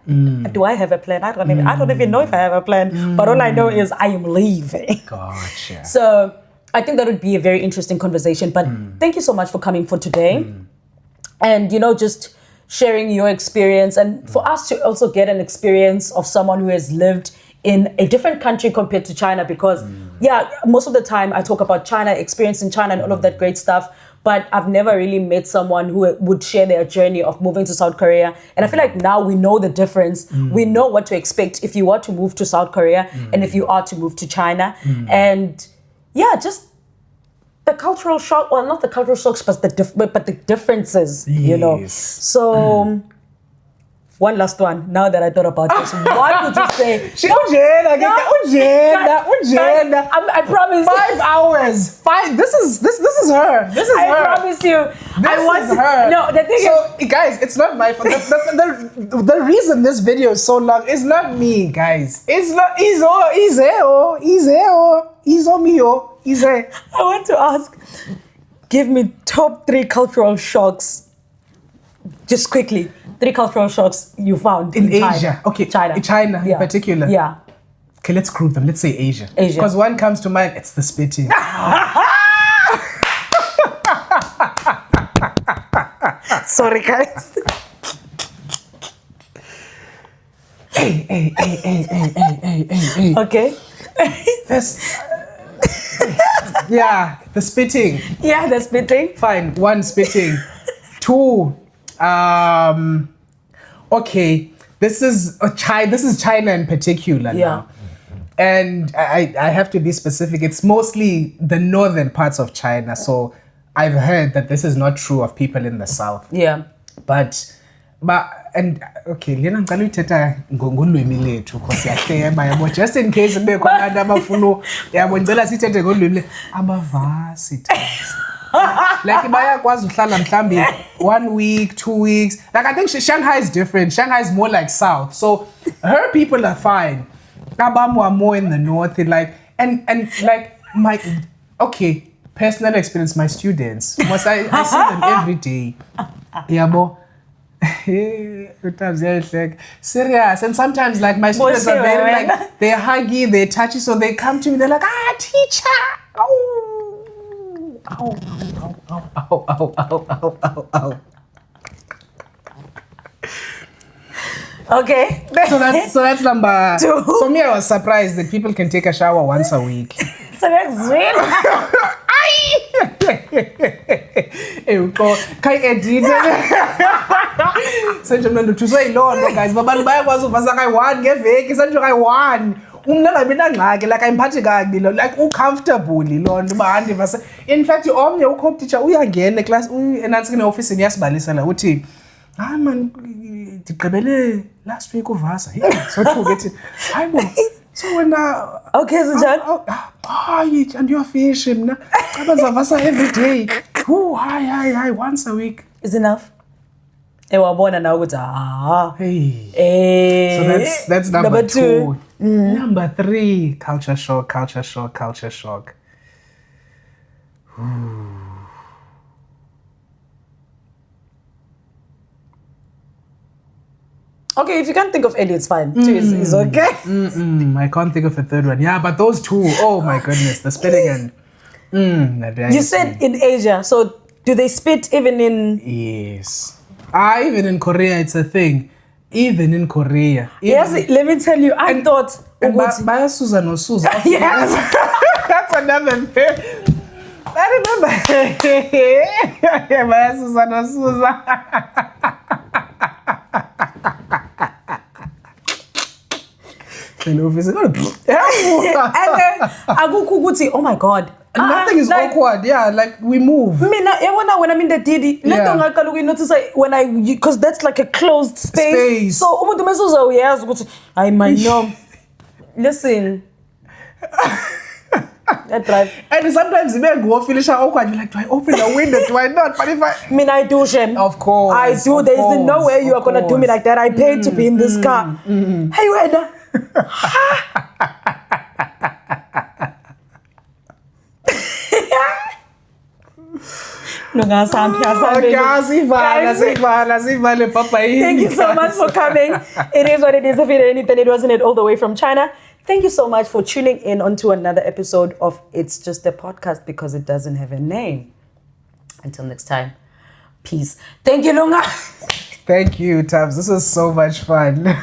Do I have a plan? I don't even know if I have a plan. But all I know is I am leaving. Gotcha. So I think that would be a very interesting conversation. But thank you so much for coming for today. And, you know, just sharing your experience and for us to also get an experience of someone who has lived in a different country compared to China. Because, most of the time I talk about China, experience in China and all of that great stuff. But I've never really met someone who would share their journey of moving to South Korea. And I feel like now we know the difference. We know what to expect if you are to move to South Korea and if you are to move to China. And just the cultural shock, well, not the cultural shocks, but the differences, you know. So one last one, now that I thought about this, what would you say? I promise. 5 hours. This is her. This is her. I promise you. This is her. No, the thing is, guys, it's not my fault. The reason this video is so long is not me, guys. It's not. I want to ask, give me top 3 cultural shocks. Just quickly, 3 cultural shocks you found in Asia. China. Okay, China in particular. Yeah. Okay, let's group them. Let's say Asia. Because one comes to mind, it's the spitting. Sorry, guys. Hey. Okay. This. Yeah, the spitting. Yeah, the spitting. Fine. 1, spitting. 2, okay. This is China in particular now. And I have to be specific. It's mostly the northern parts of China. So I've heard that this is not true of people in the south. Yeah. But and okay, lena ngicela uthetha ngolwimi lethu because yahleba yabo just in case bekhona abantu abafuna yabo ngicela sithethe ngolwimi abavasi. Like bayakwazi uhlala mhlambi 1 week, 2 weeks. Like I think Shanghai is different. Shanghai is more like south. So her people are fine. Abamu are more in the north. Like and like my personal experience. My students, because I see them every day. Yabo. Serious. And sometimes like my students are very like they're huggy, they're touchy, so they come to me. They're like, teacher. Ow. Okay. So that's number 2. So me, I was surprised that people can take a shower once a week. So that's real. Kai edit. Senje mna ndothuswe yilonto guys. Babantu bayakwazi uvasa kai 1 ngeveki, senje kai 1. Umna ngabe nangxaki like ayimphathi kabi lo like uncomfortable lonto bahandi vasa. In fact omnye ukhop teacher uyangena class enantsini office yasibalisa la uthi man digqibele last week uvasa. So forget hayibo. So when okay, so John. And you're fishing mna. Abazavasa every day. Hi once a week is enough. Ewabona na ukuthi So that's number 2. Number 3, culture shock. Okay, if you can't think of any, it's fine. 2 is okay. I can't think of a third one. Yeah, but those 2, oh my goodness, the spitting and you said in Asia, so do they spit even in? Yes. Even in Korea, it's a thing. Even in Korea. Yes, let me tell you, I thought. Baya Susan or Susan. Yes. That's another thing. I remember. Baya Susan or Susan. And then oh my God. Nothing is like, awkward. Yeah, like we move. When I'm in the DD, because that's like a closed space. So I might know. Listen. That drive. And sometimes you may go finish awkward. You're like, do I open the window? Do I not? But if I do, Shem. Of course. I do. There is no way you are gonna do me like that. I paid to be in this car. Hey, Weda. Lunga, thank you so much for coming. It is what it is. If it anything, it wasn't it all the way from China. Thank you so much for tuning in onto another episode of It's Just a Podcast because it doesn't have a name. Until next time, peace. Thank you, Lunga. Thank you, Tabs. This was so much fun.